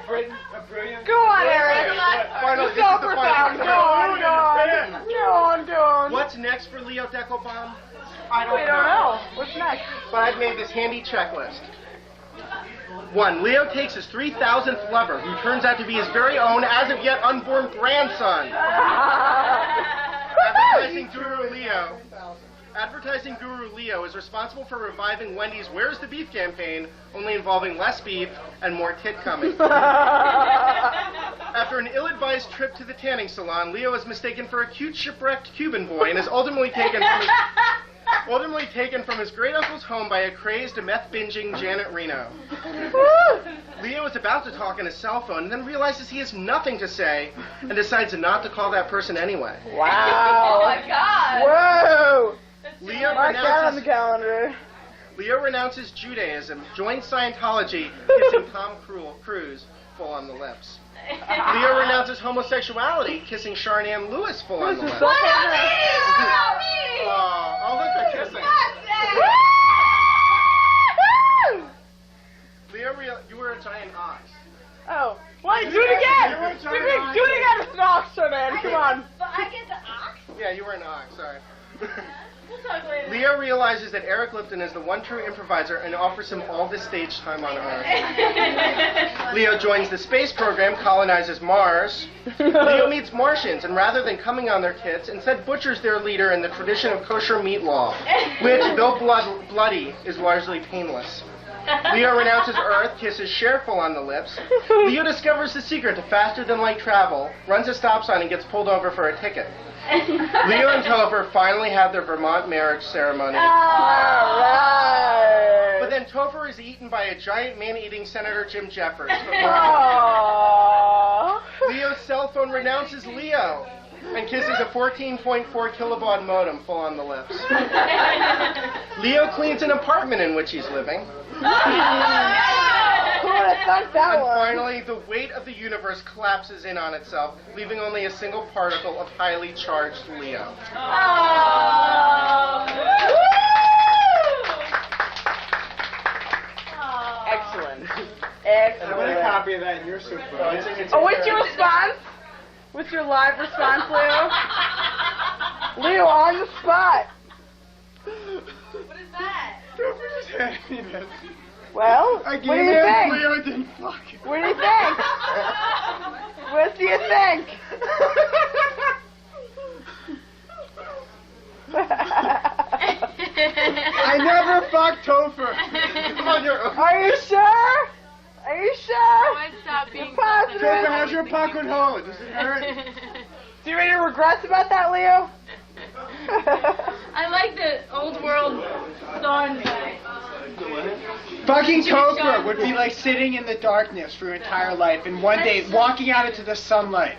brilliant. Go on, Eric. Finally, So profound. Go on. What's next for Leo Deckelbaum? We don't know. What's next? But I've made this handy checklist. 1. Leo takes his 3,000th lover, who turns out to be his very own, as of yet unborn grandson. Advertising guru Leo is responsible for reviving Wendy's Where's the Beef campaign, only involving less beef and more tit coming. After an ill-advised trip to the tanning salon, Leo is mistaken for a cute shipwrecked Cuban boy and is ultimately taken from his great-uncle's home by a crazed, meth-binging Janet Reno. Leo is about to talk on his cell phone and then realizes he has nothing to say and decides not to call that person anyway. Wow. Oh my God. Whoa. Mark that on the calendar. Leo renounces Judaism, joins Scientology, kissing Tom Cruise full on the lips. Leo renounces homosexuality, kissing Sharnan Lewis full on the lips. What? Oh, look, they're kissing. Leo, you were a giant ox. Oh. Wait, do it again. Do it again as an ox, man. Come on. But I get the ox? Yeah, you were an ox, sorry. Leo realizes that Eric Lipton is the one true improviser and offers him all the stage time on Earth. Leo joins the space program, colonizes Mars. Leo meets Martians, and rather than coming on their tits, instead butchers their leader in the tradition of kosher meat law, which, though bloody, is largely painless. Leo renounces Earth, kisses Cher full on the lips. Leo discovers the secret to faster-than-light travel, runs a stop sign, and gets pulled over for a ticket. Leo and Topher finally have their Vermont marriage ceremony. Alright. But then Topher is eaten by a giant man-eating Senator Jim Jeffers. Aww. Leo's cell phone renounces Leo. and kisses a 14.4 kilobaud modem full on the lips. Leo cleans an apartment in which he's living. And finally, the weight of the universe collapses in on itself, leaving only a single particle of highly charged Leo. Excellent. I want a copy of that in your super. Oh, what's your response? What's your live response, Leo? Leo, on the spot. What is that? Well, I what do you think? Leo didn't fuck it. What do you think? What do you think? I never fucked Topher. Are you sure? Are you sure? Stop being You're positive? Topher, how's your puckered hole? Does it hurt? Do you have any regrets about that, Leo? I like the old world song. Fucking Topher would be like sitting in the darkness for your entire life, and one day walking out into the sunlight.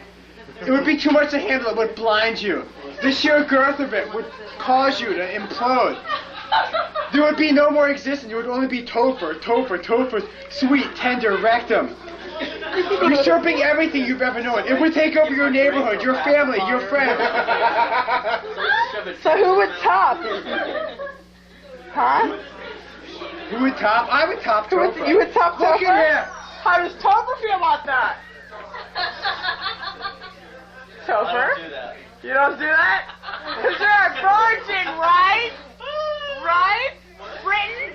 It would be too much to handle. It would blind you. The sheer girth of it would cause you to implode. There would be no more existence. It would only be Topher, Topher's sweet, tender rectum. Usurping everything you've ever known. It would take over your neighborhood, your family, your friends. So who would top? Huh? Who would top? I would top Topher. You would top Look Topher? at him. How does Topher feel about that? Topher? I don't do that. You don't do that? Because you're a virgin, right? Right? Britain?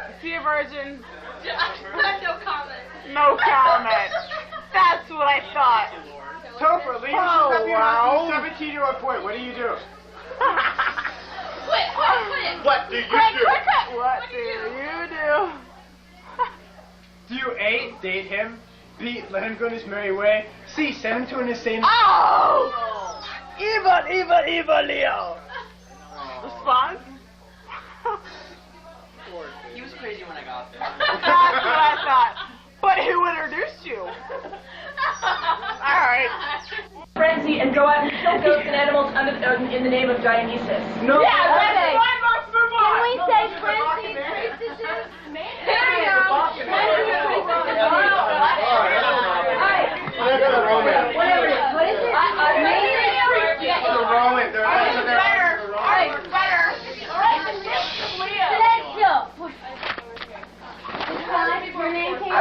Is he a virgin? No comment. No comment. That's what I thought. Topher, leave wow. 17-year-old boy. What do you do? Quit. What do you do? What do you do? Do you A, date him, B, let him go his merry way, C, send him to an insane... Oh! Evil Leo! Response? He was crazy when I got there. That's what I thought. But who introduced you? Alright. Frenzy and go out and kill ghosts and animals in the name of Dionysus. No! Yeah, okay. Can we say frenzy priestesses? There you go. Whatever. What is it? Your name came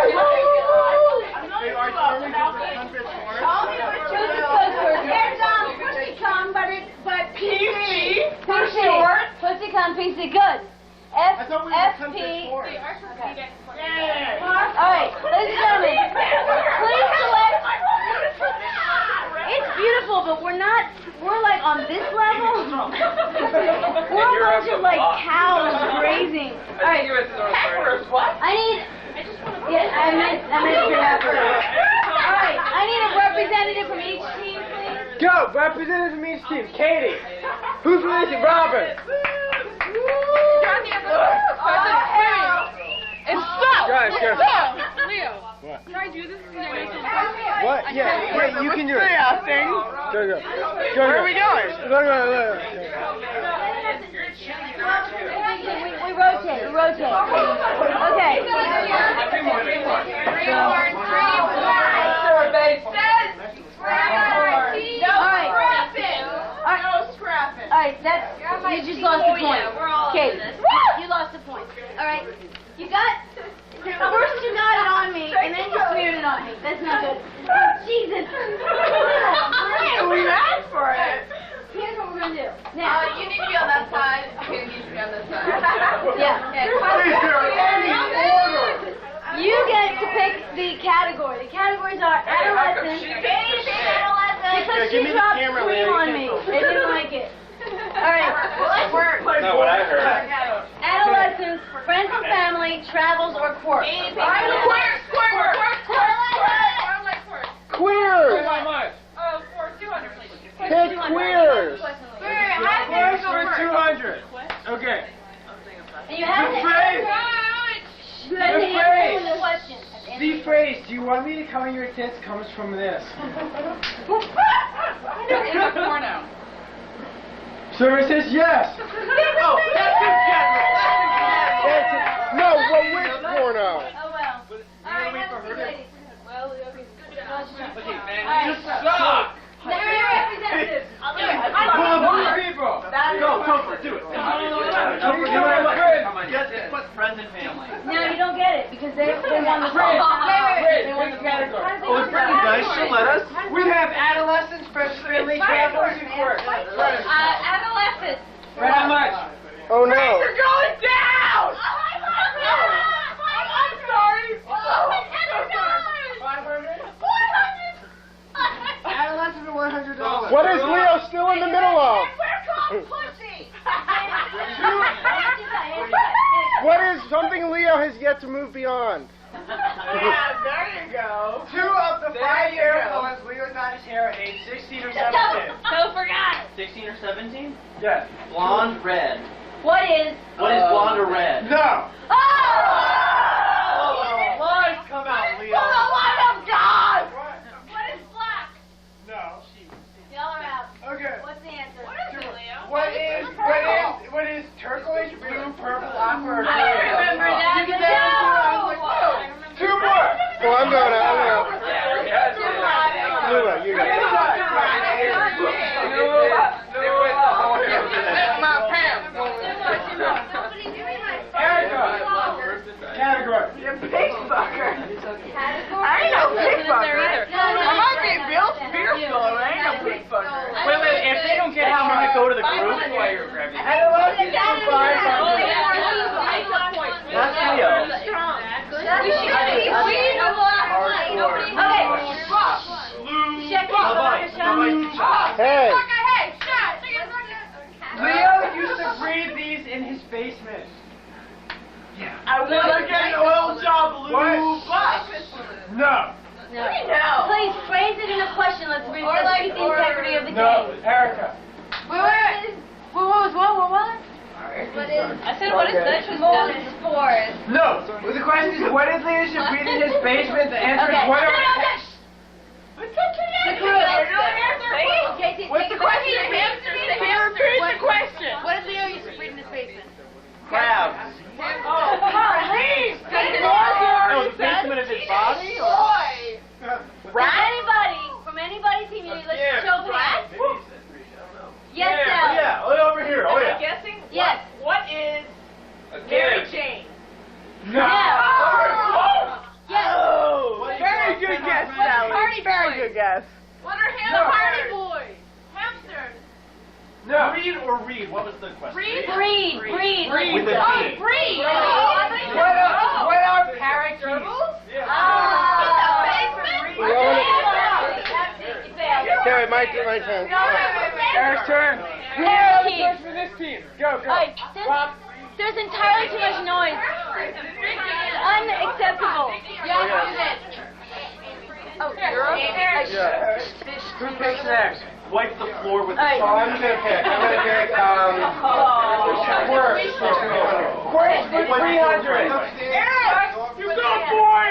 Pussy come, PC, good. FP. Alright, ladies and gentlemen, please select. It's beautiful, but we're like on this level. We're a bunch of like cows grazing. Alright. I meant Alright, I need a representative from each team, please. Go! Representative from each team. Katie. Who's releasing? Robert. And stop! Guys. Leo. What? Can I do this? What? Yeah, wait, you can do it. Go. Where are we going? Go. We rotate. Okay. Alright, you just lost the point. Kate, you lost the point. Alright, first you got it on me, and then you smeared it on me. That's not good. Jesus. We asked for it. Here's what we're going to do. Now, You need to be on that side. You need to be on this side. yeah. You get to pick the category. The categories are adolescence. Because she dropped cream on me. They didn't like it. Alright. Not what I heard. Adolescence, friends and family, travels, or quirks. Queers! Pick queers! Queers for 200. Okay. And you have to answer the question. At the end The phrase, "Do you want me to cover your tits?" comes from this. It's porno. Sir says yes. Oh, that's in general. No, well, which porno? Oh well. All right, have a seat, ladies. Well, okay. You suck! Representative. People. Go, Topher, do it. It puts friends and family. No, you don't get it because they won the Wait, which category? Oh, it's pretty nice. She'll let us. We have adolescents, friendly travelers, and quirks. adolescents. For how much? Oh no. You're going down! I'm sorry. Adolescents are $100. What is Leo still in the middle of? What is something Leo has yet to move beyond? Yeah, there you go. 2 of the 5 years ones, Leo's not his hair at age 16 or 17. So forgot. 16 or 17? Yes. Blonde, red. What is? What is blonde or red? No. Oh! Lies come out, Leo. For the love of God! What is black? No. Y'all are out. Okay. What's the answer? What is turquoise, blue, purple, aqua, or I remember that. You can say two more. Well, I'm going out. Lua, you got it. Category. You pig fucker. I ain't no pig fucker. I might be a beer filler, but I ain't no pig fucker. Wait, if they don't get how I'm going to go to the group, adolescents are That's Leo. Hey. Leo used to breathe these in his basement. I want to get an oil job, Lou. No. Please phrase it in a question. Let's keep the integrity of the No. game. Erica. Wait. What? I said, what is sexual spores? No. Well, the question is, what did Leo should breathe in his basement? The answer is what are... What's the question? Here's the question. What did Leo used to breed in his basement? Crabs. Please! Oh, the basement of his body? From anybody's team, let's show of hands. Yes, Sal. Yeah, over here. Oh, yeah. Guessing? Yes. What is Mary Jane? No. Yes. Very good guess, Sally. Very good guess. What are Hannah Party boys? Hamsters. No. Read or read? What was the question? Breed. With a T. Breed. What are parakeets? Okay, my turn. Eric's turn. Parakeet. For this team. Go. Alright, there's entirely too much noise. Unacceptable. Who picks next? Wipe the floor with the Alright. I'm gonna pick. Quirks for 300. Eric, you go, boy.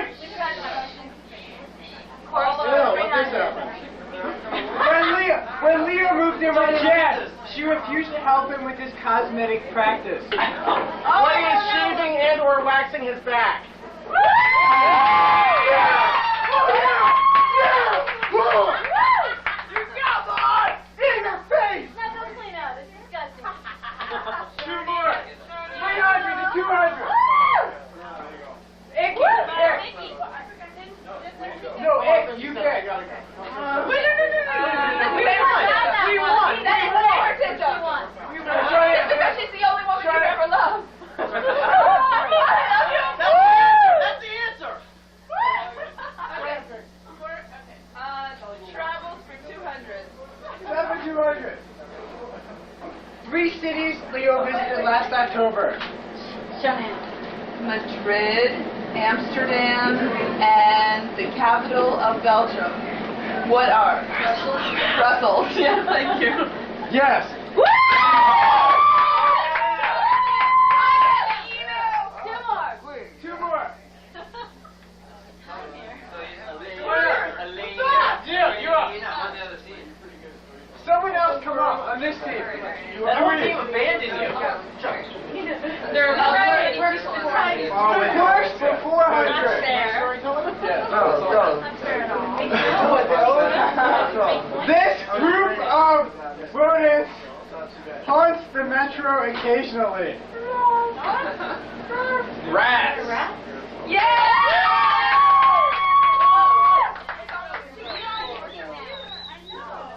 When Leo moved in with Jess, she refused to help him with his cosmetic practice. What is shaving and or waxing his back? You got boy. In your face! Now go clean up. It's disgusting. 2 more. 300 to 200. Icky. No, Icky, you pick. We won. Because she's the only woman you've ever loved. That's the answer. Travels for 200. 200. 3 cities Leo visited last October. Show hands. Madrid, Amsterdam, and the capital of Belgium. What are? Brussels. Yeah, thank you. Yes. Two more. 2 more. Haunts the metro occasionally. Rats.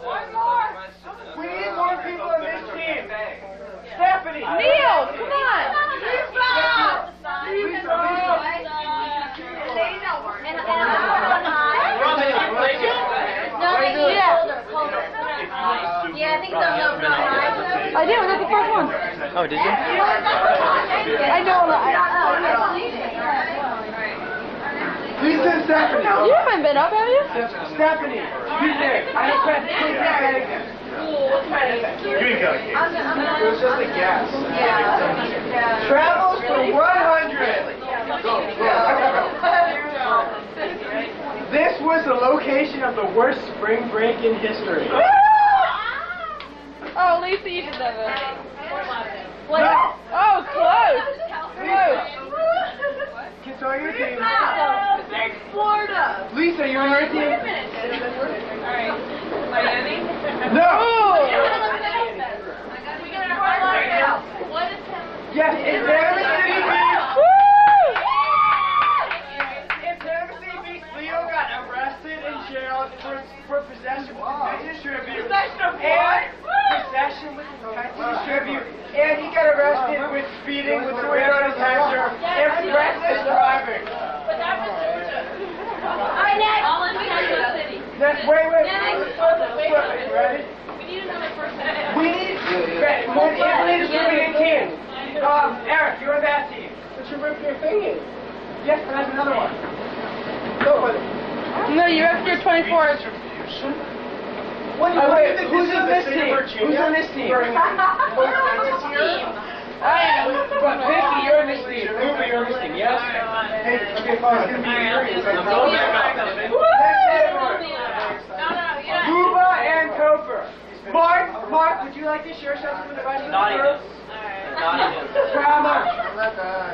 One more. We need more people on this team. Stephanie. Neil, come on. Yeah, I think so. I did. I was the first one. Oh, did you? I know. Lisa and Stephanie. You haven't been up, have you? Stephanie. You there. I don't press. Please press that again. It was just a guess. Travels for 100. This was the location of the worst spring break in history. Oh, Lisa, you deserve it. No. Oh, close. Close. It's on your team. Florida. Lisa, you're on your team? Alright. Miami? No. What is Yes, in Panama City Beach. In Panama City Beach, Leo got arrested and jailed for possession with intent to distribute. Possession of what? Possession with intent to distribute. And he got arrested with speeding with a radar detector and reckless driving. But that was Georgia. Alright, next. Next, wait. Ready? We need another person. We need distributing team. Eric, you're on that team. But you ripped your thingy. Yes, but that's another one. Go with it. No, you're up to your 24. Wait, who's on this team? Who's on this team? I am. But Vicky, you're on this team. Ruby, you're on this team, yes? Hey, okay, fine. It's going to be Luba and Cooper. Mark, would you like to share something with the rest of the girls? Grandma.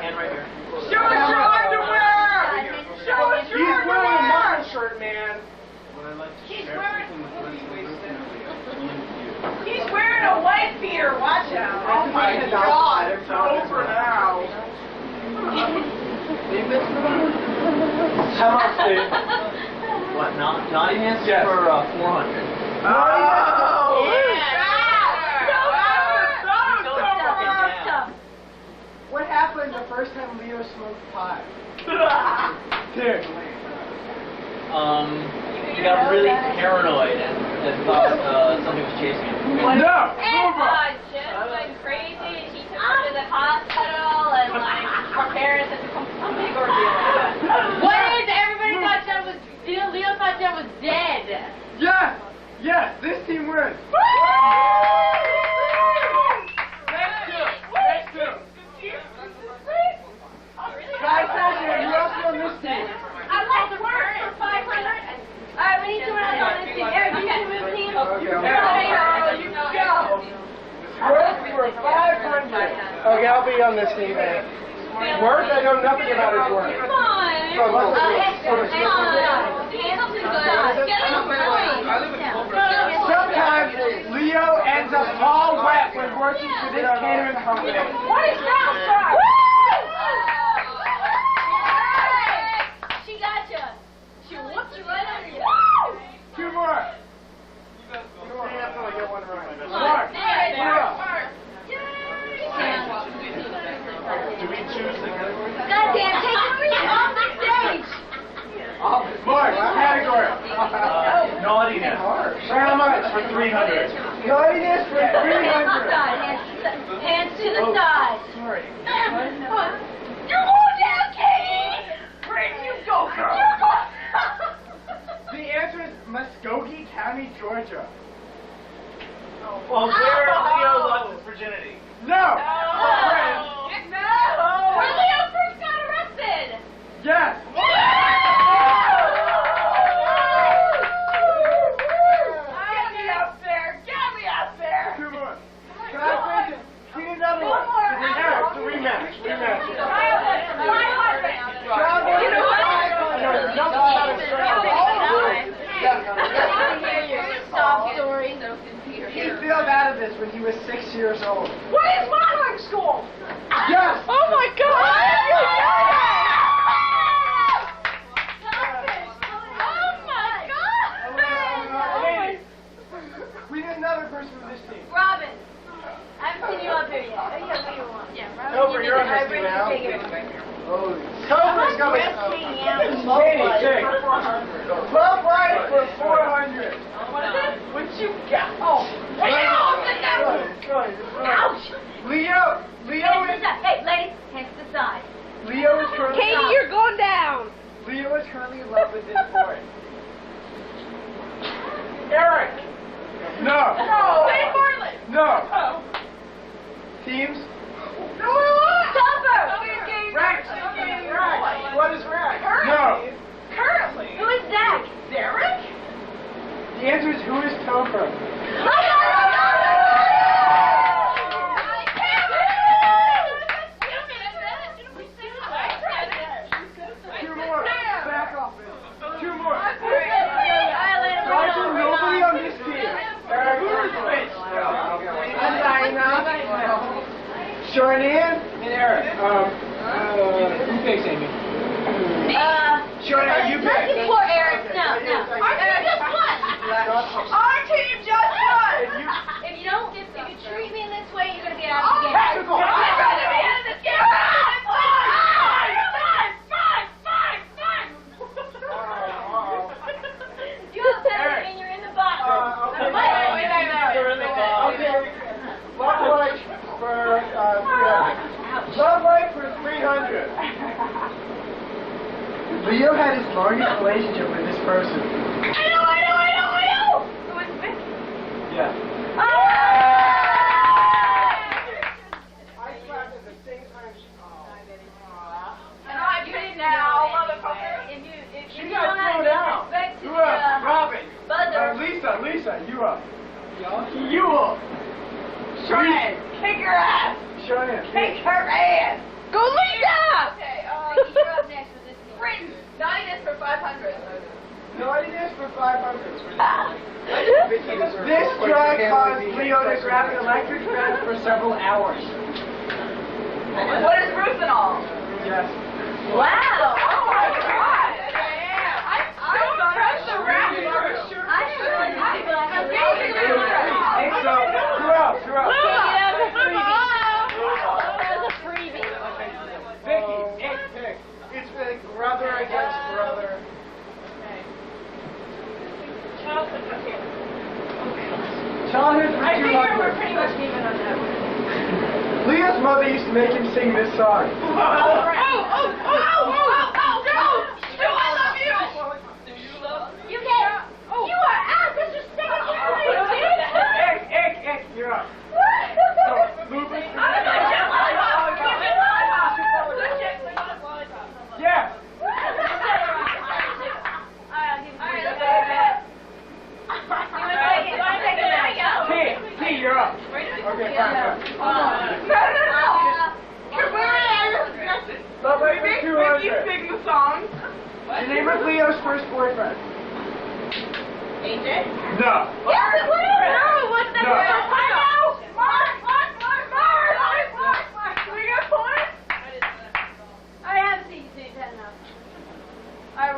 Hand right here. Show us your underwear! Show us your underwear! He's wearing a muscle shirt, man. He's wearing a white beater. Watch out. Oh my God, it's over now. How much, Steve? What, naughty hands? Yes. For 400. Oh! What happened the first time Leo smoked pot? Dude. He got really paranoid and thought something was chasing him. No! Just went crazy and he took her to the hospital and like her parents had to come to a big ordeal. What is everybody thought Jen was Leo thought Jen was dead. Yes, this team wins. Next two. Guys, who else is on this team? I like the work for 500. Alright, we need someone else on this team. Eric, you can move team. Work for 500. Okay, I'll be on this team, man. Work? I know nothing about his work. Come on. Sometimes Leo ends up all wet when working for this catering company. What is that? She got you. She whooped you right under you. Two more. Stand up till I get one right. Mark. Do we choose the category? Goddamn, take it off the stage. Mark, category. Naughtiness. How much? For 300. Naughtiness for 300. Hands to the side. Sorry. You're going down, Katie. Where do you go, girl? The answer is Muskogee County, Georgia. Well, where Leo lost his virginity. No! Where Leo first got arrested. Yes! Get me up there! Two more. Can I we need another one. It's a rematch. He feels out of this 6 years old. What is modeling school? Yes! Oh my God! We need another person from this team. Robin, I haven't seen you up here yet. Oh, yeah, what do you want? Yeah, Robin. Over, you're on this team now. Cobra's coming. Katie, take. Love Life for 400. What you got? Oh, Ouch! Leo is... Hey, ladies, hands to the side. Leo is currently... Katie, you're going down. Leo is currently in love with this boy. Eric! No! Wait, Marley. No! Oh. Teams? Topper! Rex! Rex! What is Rex? No! Currently. Who is Zach? Derek? The answer is who is Topher? Two more. Back off it. Two more. Roger, nobody on this team. Eric, I'm Charnann and Eric. Who picks Amy? Charnann, you pick. Poor Eric. No. Our team just won. Our team just won. If you treat me in this way, you're gonna be out of the game. Technical. I'm ready to be in this game. You have 10 and you're in the box. Okay. Love Life for 300. Love Life for 300. Leo had his longest relationship with this person. I know. Who is Vicky? Yeah. Ah! I clapped at the same time she And I pay now, motherfucker. She got thrown out. You up, Robin. Lisa, you up. You up. Charnann, kick her ass. Charnann. Kick her ass. Go Lisa. Okay, You're up next with this team. Britain, naughtiness for 500. Naughtiness for 500. This drug caused Leo to grab an electric fence for several hours. What is Ruthanol? Yes. Wow. Oh my God. I don't trust the rap. So, who else? Vicky, pick. It's like brother against brother. Childhood for 200. I think we're pretty much even on that one. Leo's mother used to make him sing this song. Oh, I love you. Do you love me? You can't. You are out. This is second Ick, you're up. Lupus. Yeah. T, you're up. Okay, fine. Love Life for 200. Sing the song. The name of Leo's first boyfriend. AJ? No. Yes, whatever. No, what's that? No. I know. Mark. Can we get points? I haven't seen you since that enough.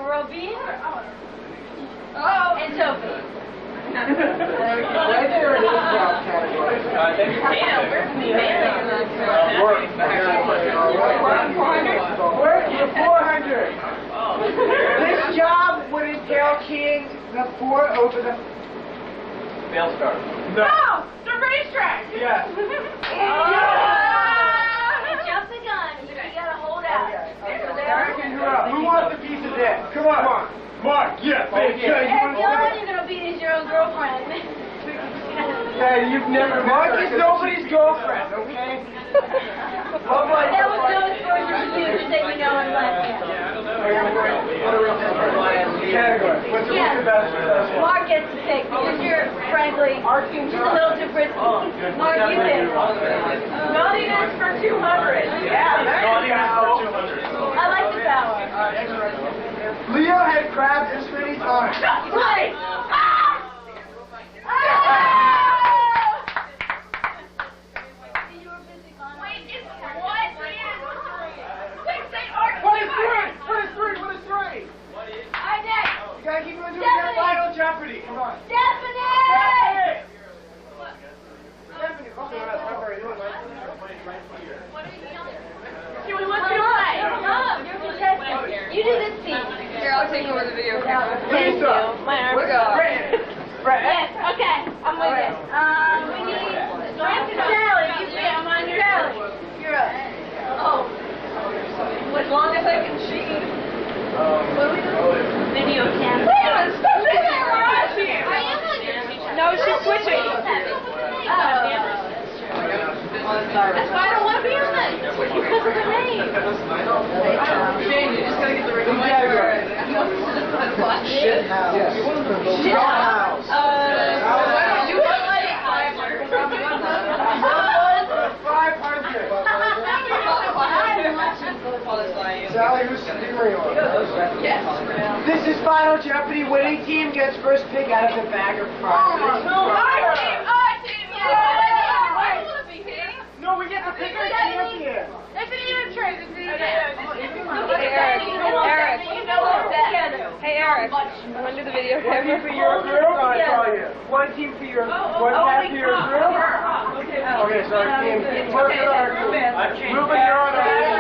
Robin and Sophie. Right there in the improv category. Work for 400. This job would entail keying the 4 over the... Fail star. No. The racetrack. Yes. You jumped the gun. You gotta hold out. Who wants a piece of this? Come on. Mark, yeah, baby. Hey, the only one you're gonna beat is your own girlfriend. Yeah, you've never... Mark is nobody's girlfriend, okay? Love Life That for was no exposure to you, just that you know in life. Category. What's the best one? Mark gets to pick because you're, frankly, just a little too frisky. Mark, you pick. Naughtiness for 200. Yeah, there you go. I like the power. Leo had crabs this many times. Right. That's why I don't want to be on it. Because of the name. Shane, you just gotta get the right word. Shit house. Shit house. You want like 500. 500. Sally, who's steering on? Yes. This is Final Jeopardy. Winning team gets first pick out of the bag of prizes. Our team, I want to be here. No, we get to pick our champion. It's an even trade. It's an even. Hey Eric, you want to do the video One team camera? for your group? One team for your, one half for your group? Okay, so our team, first on our group. Ruben, you're on our team.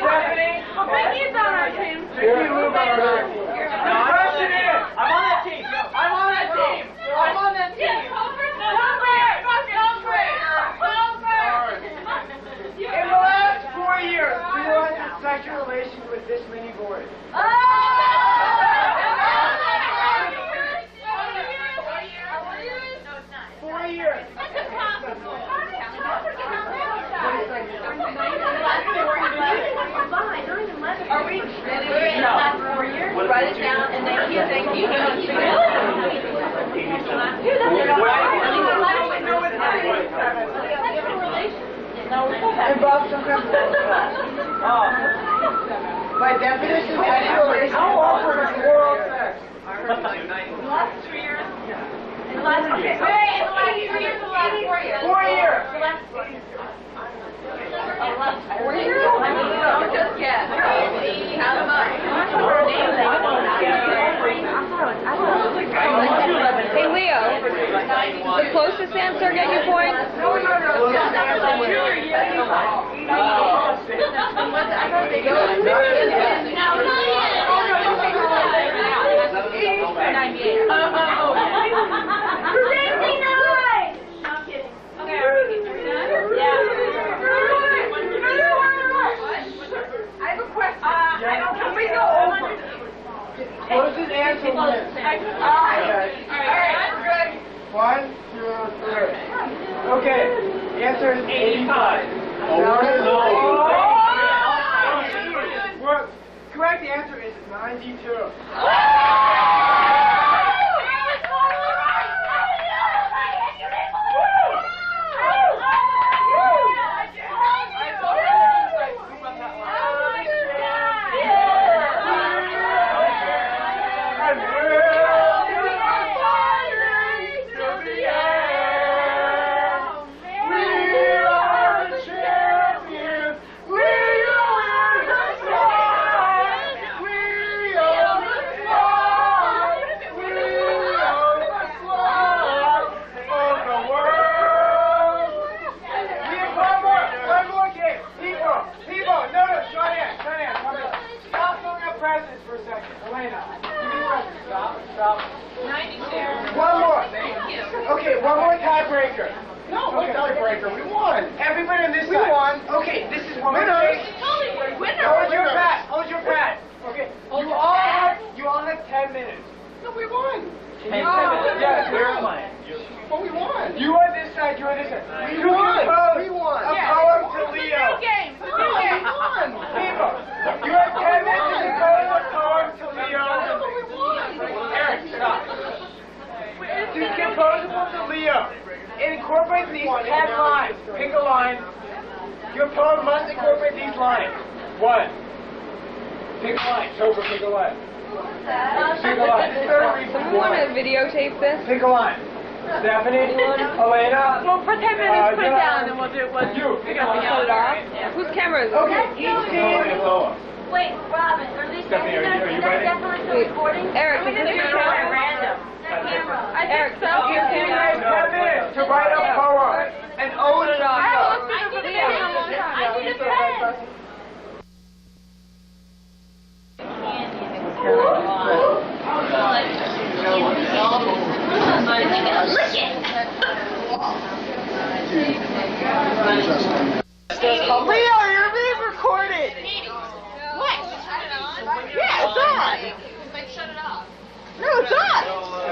Stephanie? Becky's on our team. Vicky, Ruben on our team. The question is, I'm on that team. I'm on that team. I'm on that team. In the last 4 years, Leo has had sexual relations with this many boys. 4 years. Are we really in the last 4 years? Write it down and then keep thank you. By definition, sexual relations offer oral sex. Last 2 years? In the last 3 years, the last 4 years. 4 years. The last 4 years. 4 years? Don't just guess. Count them up. Hey Leo, the closest answer get you points? Closest answer wins. Okay. 1, 2, 3. Okay. The answer is 85. Correct answer is 92. One more tiebreaker. No, what tiebreaker? We won. Everybody on this We side. won. Okay, this is one more Winners. thing. Winners. Hold your pat. Hold your pat. Okay. You all have 10 minutes. No, we won. Yes, where am I? Well, we won. You on this side, you on this side. We You won. compose We won. a Yeah. poem to Leo. Game. We won. People, you have 10 minutes to compose a poem to Leo. Eric, stop. To compose a poem to Leo. It incorporates these 10 lines. Pick a line. Your poem must incorporate these lines. 1. Pick a line. Toba, pick a line. Pick a line. Someone want to videotape this? Pick a line. Stephanie, Elena. Well, for 10 minutes, put it down, and we'll do it. You. Shut it off. Whose camera is it? Okay, each team. Wait, Robin, are these Stephanie, are you ready? definitely recording? Eric, is this your camera? Random. Eric, You have 10 minutes to write a poem. An ode to I need a pen. Leo, you're being recorded. What? Yeah, it's on. Shut it off. No, it's on.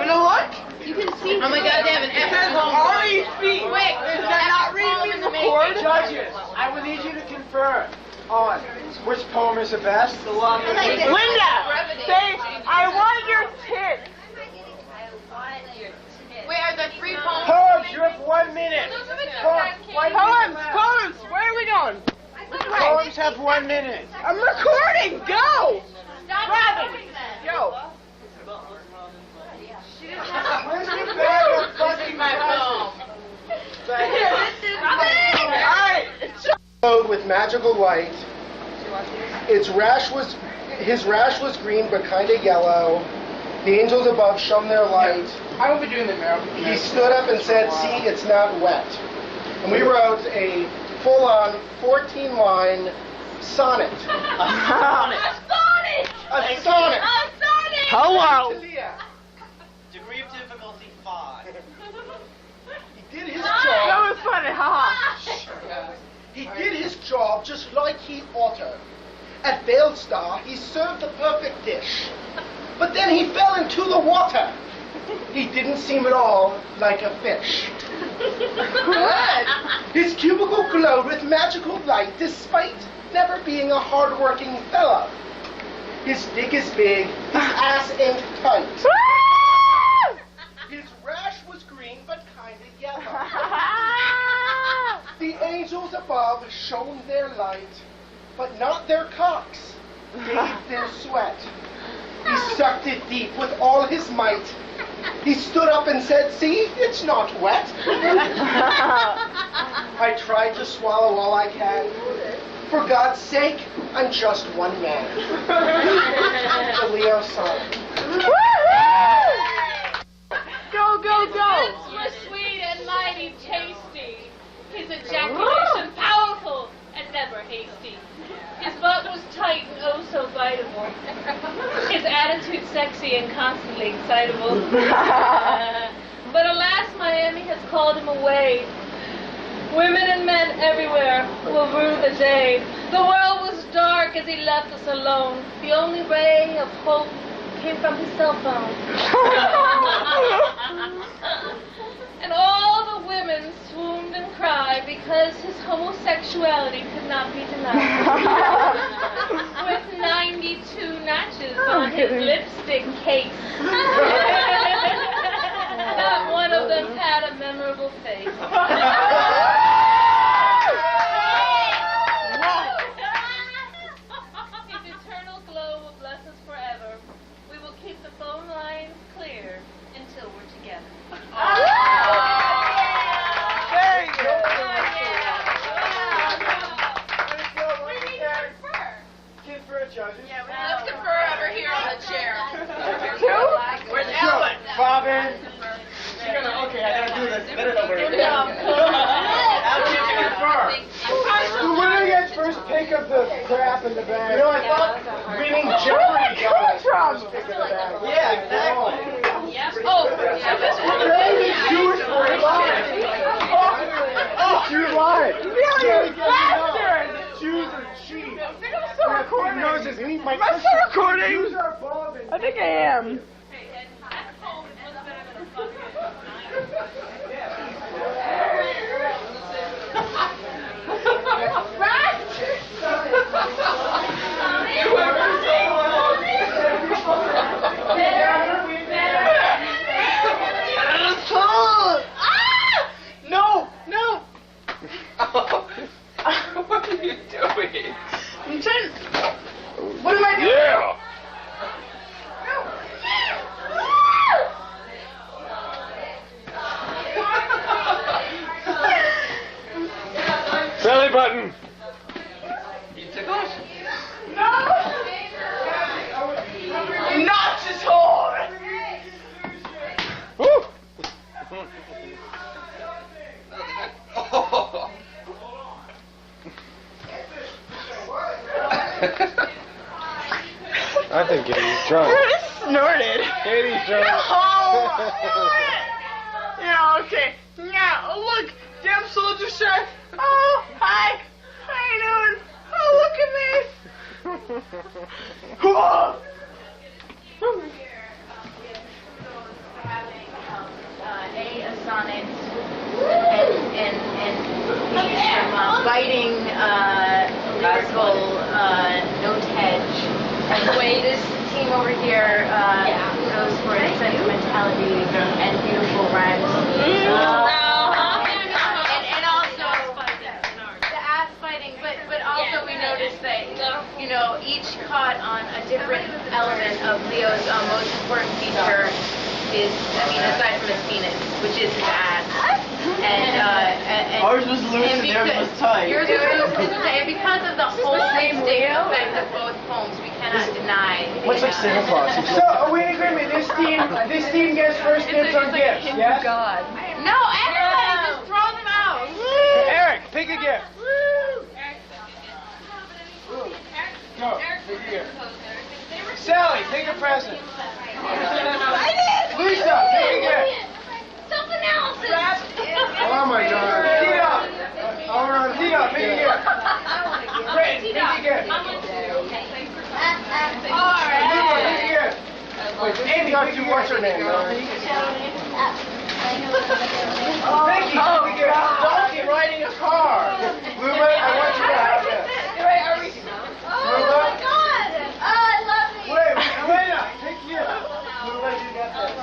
You know what? You can see. Oh my god, they have an It says REC. Wait, Is that not reading me? record? Judges, I will need you to confer on which poem is the best. Linda, say, I want your tits. Wait, are there 3 poems? Poems, you have 1 minute. Poems, where are we going? Poems have 1 minute. I'm recording, go! Stop Robin, go. Where's your bag of fucking my phone. Alright, With magical light. His rash was green but kinda yellow. The angels above shone their light. I will be doing the mirror. He stood up and said, "See, it's not wet." And we wrote a full-on 14-line sonnet. A sonnet. A sonnet. Hello. Degree of difficulty 5. He did his That job. was funny, haha. He did his job just like he ought to. At Valestar, he served the perfect dish. But then he fell into the water. He didn't seem at all like a fish. His cubicle glowed with magical light despite never being a hard-working fellow. His dick is big, his ass ain't tight. His rash was green but kinda yellow. The angels above shone their light, but not their cocks, gave their sweat. He sucked it deep with all his might. He stood up and said, "See, it's not wet." I tried to swallow all I can. For God's sake, I'm just one man. The Leo son. Go, go, go. Lips were sweet and mighty tasty. His ejaculation powerful and never hasty. His butt was tight and oh so biteable. His attitude sexy and constantly excitable. But alas, Miami has called him away. Women and men everywhere will rue the day. The world was dark as he left us alone. The only ray of hope came from his cell phone. And all the women swooned and cried because his homosexuality could not be denied. With 92 notches on his lipstick case. Not one of them had a memorable face. His eternal glow will bless us forever. We will keep the phone lines clear until we're together. Very good. Confer, judges. Let's confer over here on the chair. Where's Ellen? Robin. Okay, I gotta do this minute over here. The winner gets first pick of the crap in the bag. You know, I thought winning Jeopardy got us from? first pick of the bag. Yeah, exactly. Oh, Jewish for life. Jews lie. You bastard! Jews are cheap. I think I'm still recording. Noses. Am I still recording? Jews are bombing. I think I am. What are you doing? I'm trying. What am I doing? Yeah! Belly button! You ticklish? No! Not his horn! Woo! I think Katie's drunk. Snorted. Katie's drunk. Yeah, okay. Yeah, oh, look. Damn soldier shirt. Oh, hi. How you doing? Oh, look at me. Whoa. A sonnet and sparkle, no hedge. And the way this team over here goes for sentimentality and beautiful rhymes. And also the ass fighting, but also we noticed that, you know, each caught on a different element of Leo's most important feature is, I mean, aside from his penis, which is his ass. And ours was loose and yours was tight. Yours was loose and tight. And because of the holistic effect of both poems, we cannot deny. Much like Santa Claus. So, are we in agreement? This team gets first dibs on gifts, yes? God. No, everybody just throw them out. Eric, pick a gift. Go, pick a gift. Sally, pick a present. Lisa, pick a gift. Something else. Oh my God. Tito, pick a gift. Brent, pick a gift. Luba, pick a gift. Amy, what's her name? Becky, pick a gift. Donkey riding a car. Luba, I want you to have this. Oh my God. Oh, I love you. Wait, Elena, pick a gift. Luba, you got this.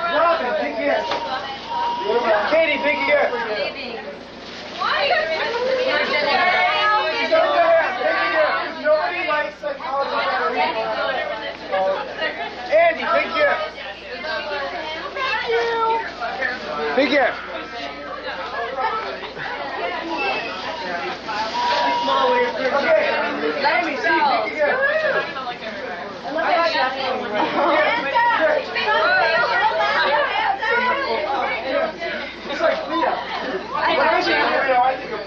Robin, pick a gift. Katie, pick a gift. Why? Nobody likes psychology. Andy, big gift. Thank you. Big gift. Okay. Amy, see, big gift. It's like Leo.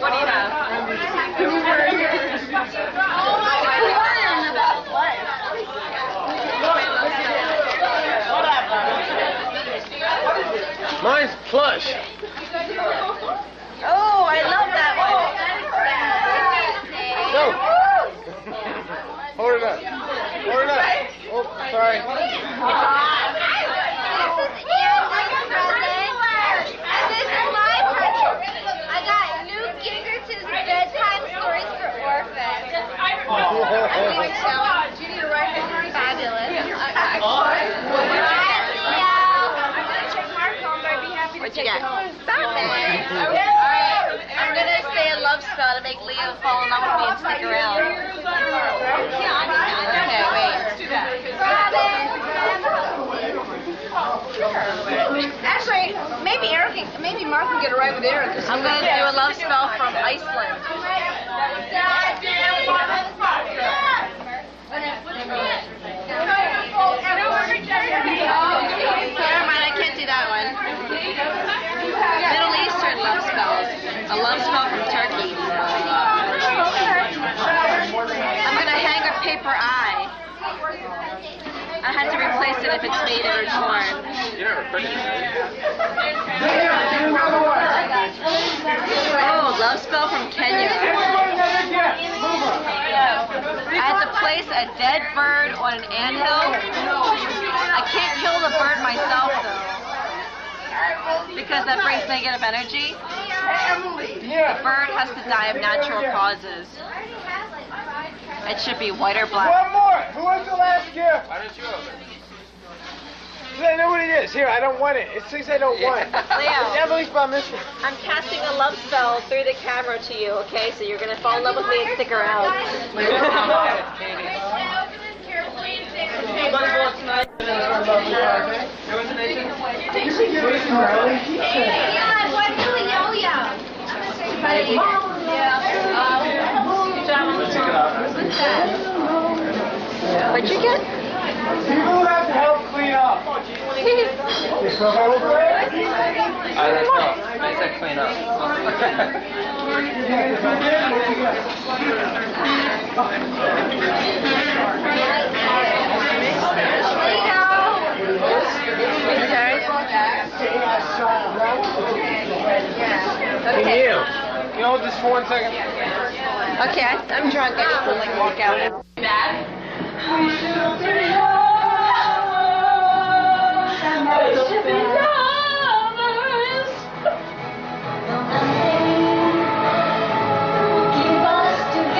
What do you have? Mine's plush. Oh, I love that one. No. Hold it up. Hold it up. Oh, sorry. What you got? Stop it! I'm gonna say a love spell to make Leo fall in love with me and stick around. Okay, wait. Actually, maybe Mark can get it right with Eric. I'm gonna do a love spell from Iceland. Never mind, I can't do that one. Middle Eastern love spells. A love spell from Turkey. I'm gonna hang a paper eye. I had to replace it if it's faded or torn. You never finished it. Oh, love spell from Kenya. I had to place a dead bird on an anthill. I can't kill the bird myself though, because that brings negative energy. The bird has to die of natural causes. It should be white or black. One more. Who wants the last gift? Why don't you open it? I know what it is. Here, I don't want it. It's things I don't want. Leo. Emily's about this one. I'm casting a love spell through the camera to you, okay? So you're going to fall in love with me and stick around. What'd you get? People who have to help clean up. This profile will play? That's not. I said clean up. Hey, you hold this for 1 second? Okay, I'm drunk. I just want to walk out. Keep us together.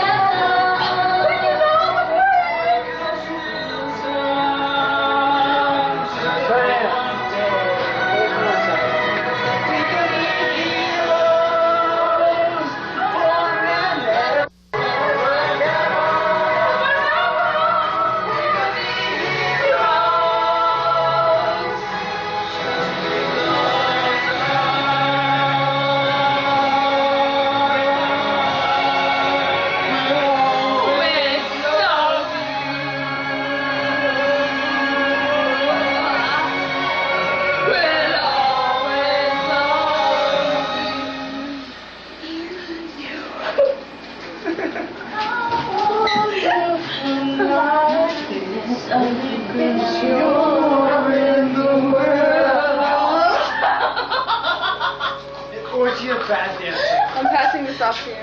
fast dancing. I'm passing this off to you.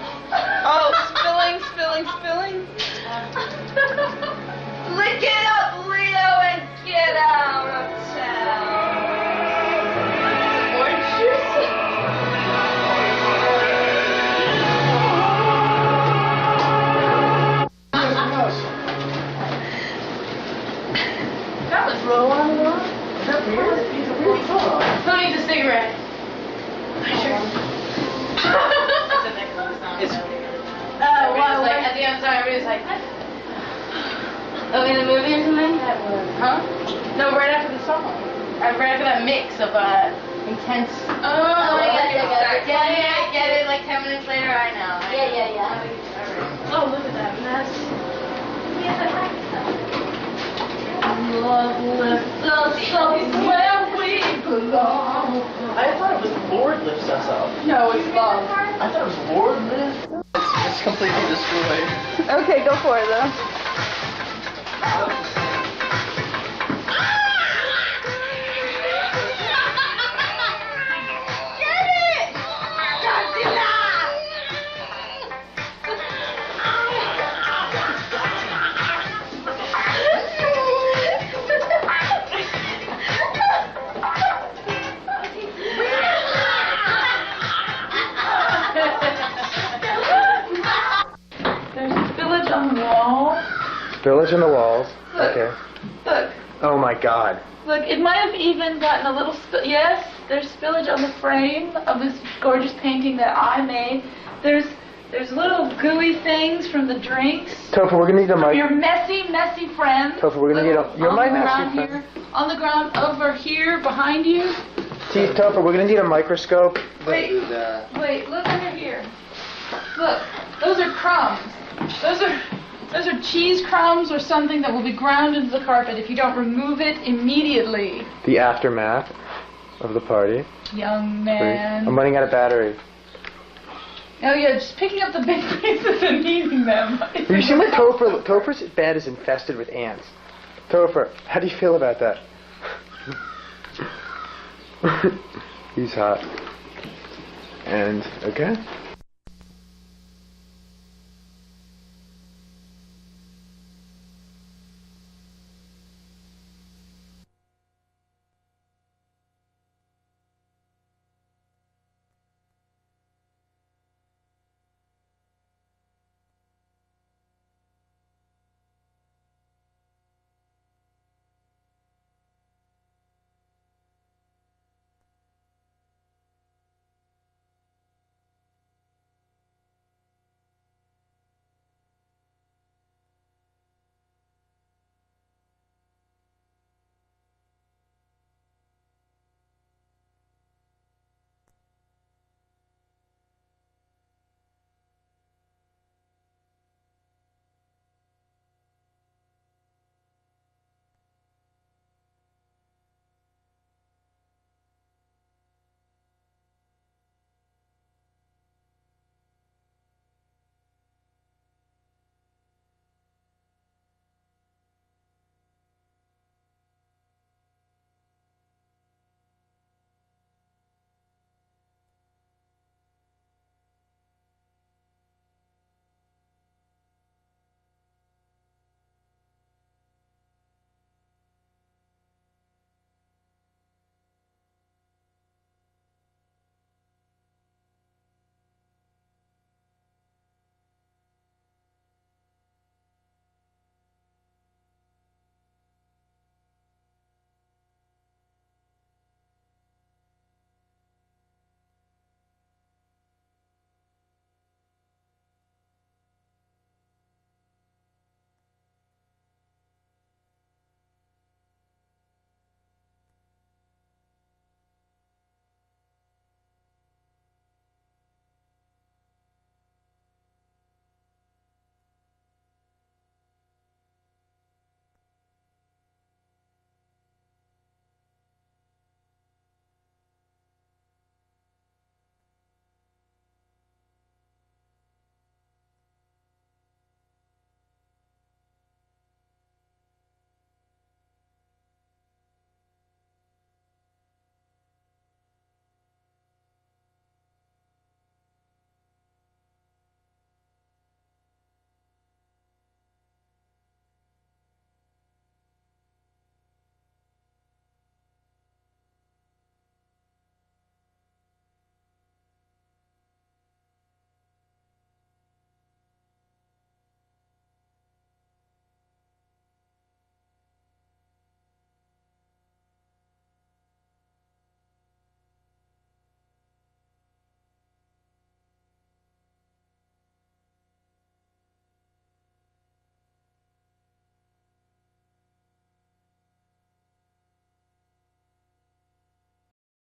Oh, spilling. Lick it up, Leo, and get out of town. Orange juice? That was real long. Is that weird? Who needs a cigarette? It's Well, like at the end of the time, everybody's like, Oh, in the movie or something? huh? No, right after the song. Right after that mix of intense. Oh, I got it. Yeah, I get it. Like 10 minutes later, I know. Yeah. Oh, look at that mess. Love lifts us up where we belong. I thought it was Lord lifts us up. No, it's love. I thought it was Lord lifts. It's completely destroyed. Okay, go for it though. There's spillage on the wall. Spillage in the walls. Look. Okay. Look. Oh my God. Look, it might have even gotten a little yes, there's spillage on the frame of this gorgeous painting that I made. There's little gooey things from the drinks. Topher, we're gonna need a From mic. your messy friend. Topher, we're gonna need a. You're my messy friend. On the ground over here behind you. See, Topher, we're gonna need a microscope. Wait, look under here. Look, those are crumbs. Those are cheese crumbs or something that will be ground into the carpet if you don't remove it immediately. The aftermath of the party. Young man. I'm running out of battery. Oh yeah, just picking up the big pieces and eating them. You seem like Topher's bed is infested with ants. Topher, how do you feel about that? He's hot. And, okay.